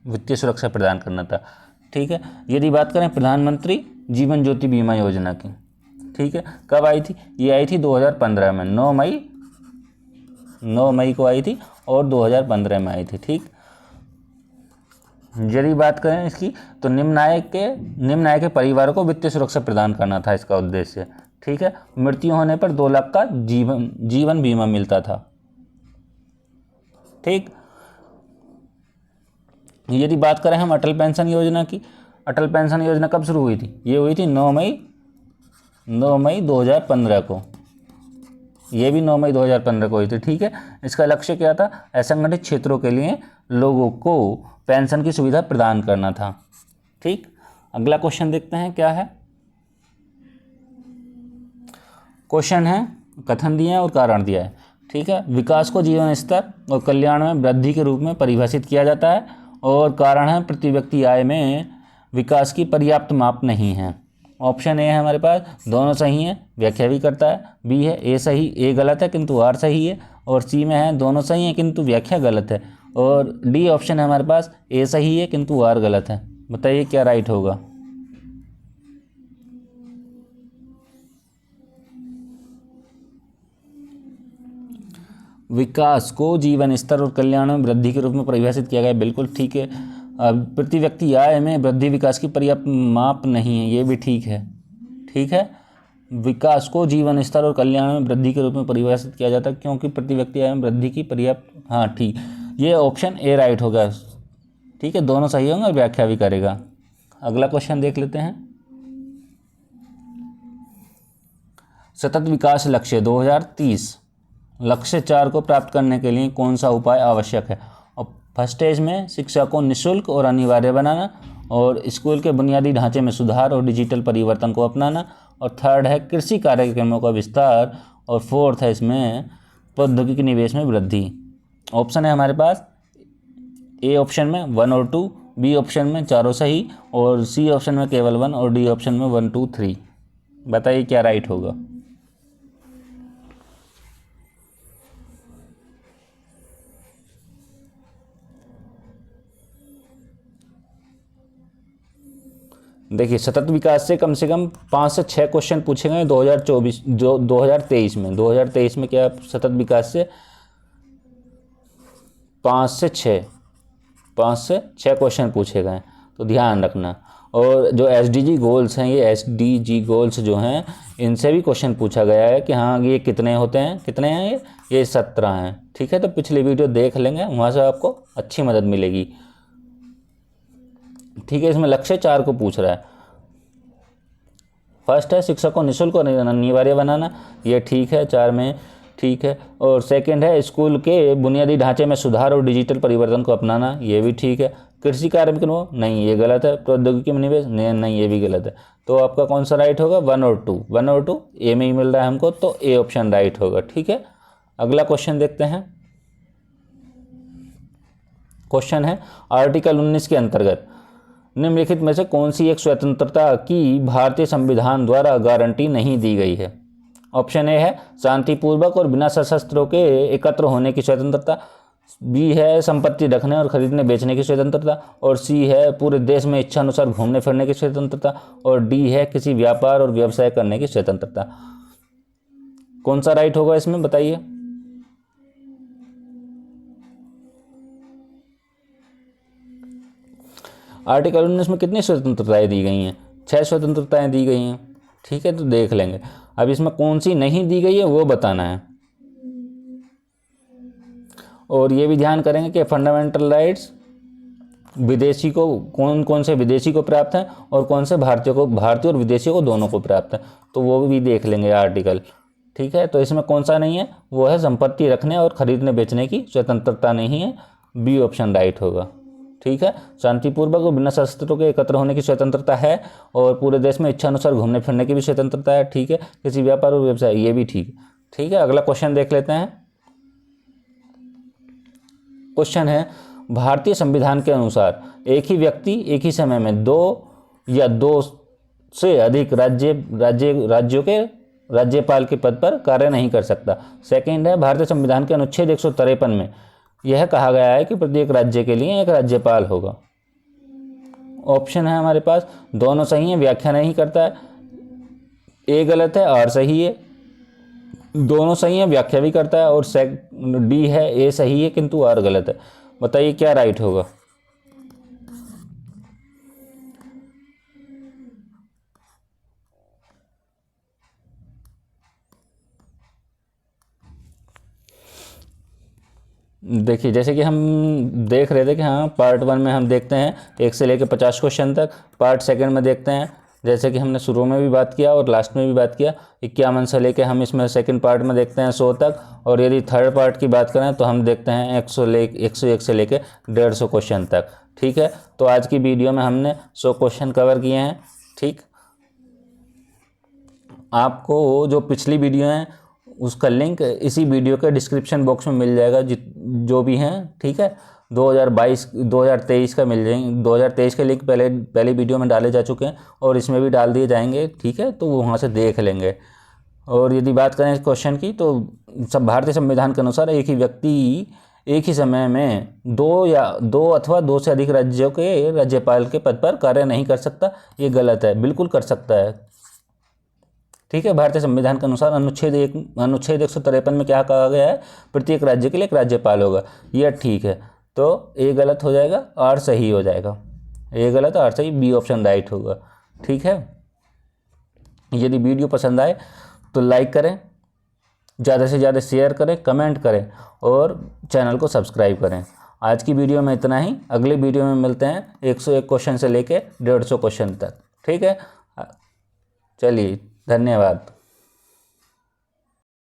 S1: वित्तीय सुरक्षा प्रदान करना था। ठीक है, यदि बात करें प्रधानमंत्री जीवन ज्योति बीमा योजना की, ठीक है, कब आई थी? ये आई थी 2015 में, 9 मई को आई थी और 2015 में आई थी। ठीक, यदि बात करें इसकी तो निम्न आय के परिवारों को वित्तीय सुरक्षा प्रदान करना था इसका उद्देश्य। ठीक है, मृत्यु होने पर 2 लाख का जीवन बीमा मिलता था। ठीक, यदि बात करें हम अटल पेंशन योजना की, अटल पेंशन योजना कब शुरू हुई थी? ये हुई थी 9 मई 2015 को। ये भी 9 मई 2015 को हुई थी। ठीक है, इसका लक्ष्य क्या था? असंगठित क्षेत्रों के लिए लोगों को पेंशन की सुविधा प्रदान करना था। ठीक, अगला क्वेश्चन देखते हैं क्या है। क्वेश्चन है, कथन दिया है और कारण दिया है। ठीक है, विकास को जीवन स्तर और कल्याण में वृद्धि के रूप में परिभाषित किया जाता है, और कारण है प्रति व्यक्ति आय में विकास की पर्याप्त माप नहीं है। ऑप्शन ए है हमारे पास, दोनों सही हैं, व्याख्या भी करता है। बी है ए सही, ए गलत है किंतु आर सही है। और सी में है दोनों सही हैं किंतु व्याख्या गलत है। और डी ऑप्शन है हमारे पास, ए सही है किंतु आर गलत है। बताइए क्या राइट होगा। विकास को जीवन स्तर और कल्याण में वृद्धि के रूप में परिभाषित किया गया है, बिल्कुल ठीक है। अब प्रति व्यक्ति आय में वृद्धि विकास की पर्याप्त माप नहीं है, ये भी ठीक है। ठीक है, विकास को जीवन स्तर और कल्याण में वृद्धि के रूप में परिभाषित किया जाता है क्योंकि प्रति व्यक्ति आय में वृद्धि की पर्याप्त, हाँ ठीक, ये ऑप्शन ए राइट होगा। ठीक है, दोनों सही होंगे और व्याख्या भी करेगा। अगला क्वेश्चन देख लेते हैं। सतत विकास लक्ष्य 2030 लक्ष्य 4 को प्राप्त करने के लिए कौन सा उपाय आवश्यक है? और फर्स्ट स्टेज में शिक्षा को निःशुल्क और अनिवार्य बनाना, और स्कूल के बुनियादी ढांचे में सुधार और डिजिटल परिवर्तन को अपनाना, और थर्ड है कृषि कार्यक्रमों का विस्तार, और फोर्थ है इसमें प्रौद्योगिकी निवेश में वृद्धि। ऑप्शन है हमारे पास ए ऑप्शन में 1 और 2, बी ऑप्शन में चारों सही, और सी ऑप्शन में केवल 1, और डी ऑप्शन में 1, 2, 3। बताइए क्या राइट होगा। देखिए, सतत विकास से कम 5 से 6 क्वेश्चन पूछे गए 2023 में। 2023 में क्या सतत विकास से 5 से 6 क्वेश्चन पूछे गए, तो ध्यान रखना। और जो SDG गोल्स हैं, ये SDG गोल्स जो हैं, इनसे भी क्वेश्चन पूछा गया है कि हाँ ये कितने होते हैं, कितने हैं ये 17 हैं। ठीक है, तो पिछली वीडियो देख लेंगे, वहाँ से आपको अच्छी मदद मिलेगी। ठीक है, इसमें लक्ष्य 4 को पूछ रहा है। फर्स्ट है शिक्षा को निःशुल्क और अनिवार्य बनाना, ये ठीक है, 4 में ठीक है। और सेकंड है स्कूल के बुनियादी ढांचे में सुधार और डिजिटल परिवर्तन को अपनाना, ये भी ठीक है। कृषि कार्यक्रम नहीं, ये गलत है। प्रौद्योगिकी में निवेश नहीं, ये भी गलत है। तो आपका कौन सा राइट होगा? 1 और 2। 1 और 2 ए में ही मिल रहा है हमको, तो ए ऑप्शन राइट होगा। ठीक है, अगला क्वेश्चन देखते हैं। क्वेश्चन है आर्टिकल 19 के अंतर्गत निम्नलिखित में से कौन सी एक स्वतंत्रता की भारतीय संविधान द्वारा गारंटी नहीं दी गई है? ऑप्शन ए है शांतिपूर्वक और बिना सशस्त्रों के एकत्र होने की स्वतंत्रता, बी है संपत्ति रखने और खरीदने बेचने की स्वतंत्रता, और सी है पूरे देश में इच्छानुसार घूमने फिरने की स्वतंत्रता, और डी है किसी व्यापार और व्यवसाय करने की स्वतंत्रता। कौन सा राइट होगा इसमें, बताइए। आर्टिकल 19 में कितनी स्वतंत्रताएं दी गई हैं? 6 स्वतंत्रताएं दी गई हैं। ठीक है, तो देख लेंगे। अब इसमें कौन सी नहीं दी गई है वो बताना है। और ये भी ध्यान करेंगे कि फंडामेंटल राइट्स विदेशी को कौन से विदेशी को प्राप्त है और कौन से भारतीय और विदेशी को दोनों को प्राप्त है, तो वो भी देख लेंगे आर्टिकल। ठीक है, तो इसमें कौन सा नहीं है, वो है संपत्ति रखने और खरीदने बेचने की स्वतंत्रता नहीं है, बी ऑप्शन राइट होगा। ठीक है, शांतिपूर्वक और बिना शस्त्रों के एकत्र होने की स्वतंत्रता है, और पूरे देश में इच्छानुसार घूमने फिरने की भी स्वतंत्रता है। ठीक है, किसी व्यापार और व्यवसाय, ये भी ठीक। ठीक है, अगला क्वेश्चन देख लेते हैं। क्वेश्चन है भारतीय संविधान के अनुसार एक ही व्यक्ति एक ही समय में 2 या 2 से अधिक राज्यों के राज्यपाल के पद पर कार्य नहीं कर सकता। सेकंड है भारतीय संविधान के अनुच्छेद 153 में यह कहा गया है कि प्रत्येक राज्य के लिए एक राज्यपाल होगा। ऑप्शन है हमारे पास, दोनों सही है, व्याख्या नहीं करता है, ए गलत है, आर सही है। दोनों सही है, व्याख्या भी करता है, और डी है ए सही है किंतु आर गलत है। बताइए क्या राइट होगा। देखिए, जैसे कि हम देख रहे थे कि हाँ पार्ट 1 में हम देखते हैं 1 से लेकर 50 क्वेश्चन तक, पार्ट 2 में देखते हैं जैसे कि हमने शुरू में भी बात किया और लास्ट में भी बात किया 51 से लेकर हम इसमें सेकंड पार्ट में देखते हैं 100 तक, और यदि थर्ड पार्ट की बात करें तो हम देखते हैं 101 से लेकर 150 क्वेश्चन तक। ठीक है, तो आज की वीडियो में हमने 100 क्वेश्चन कवर किए हैं। ठीक, आपको जो पिछली वीडियो हैं उसका लिंक इसी वीडियो के डिस्क्रिप्शन बॉक्स में मिल जाएगा, जो भी हैं। ठीक है, 2023 का मिल जाएंगे। 2023 के लिंक पहले वीडियो में डाले जा चुके हैं और इसमें भी डाल दिए जाएंगे। ठीक है, तो वो वहाँ से देख लेंगे। और यदि बात करें इस क्वेश्चन की, तो सब भारतीय संविधान के अनुसार एक ही व्यक्ति एक ही समय में 2 अथवा 2 से अधिक राज्यों के राज्यपाल के पद पर कार्य नहीं कर सकता। ये गलत है, बिल्कुल कर सकता है। ठीक है। भारतीय संविधान के अनुसार अनुच्छेद 153 में क्या कहा गया है, प्रत्येक राज्य के लिए एक राज्यपाल होगा। यह ठीक है, तो ए गलत हो जाएगा, आर सही हो जाएगा। ए गलत, आर सही, बी ऑप्शन राइट होगा। ठीक है। यदि वीडियो पसंद आए तो लाइक करें, ज़्यादा से ज़्यादा शेयर करें, कमेंट करें और चैनल को सब्सक्राइब करें। आज की वीडियो में इतना ही। अगले वीडियो में मिलते हैं 101 क्वेश्चन से लेके 150 क्वेश्चन तक। ठीक है, चलिए, धन्यवाद।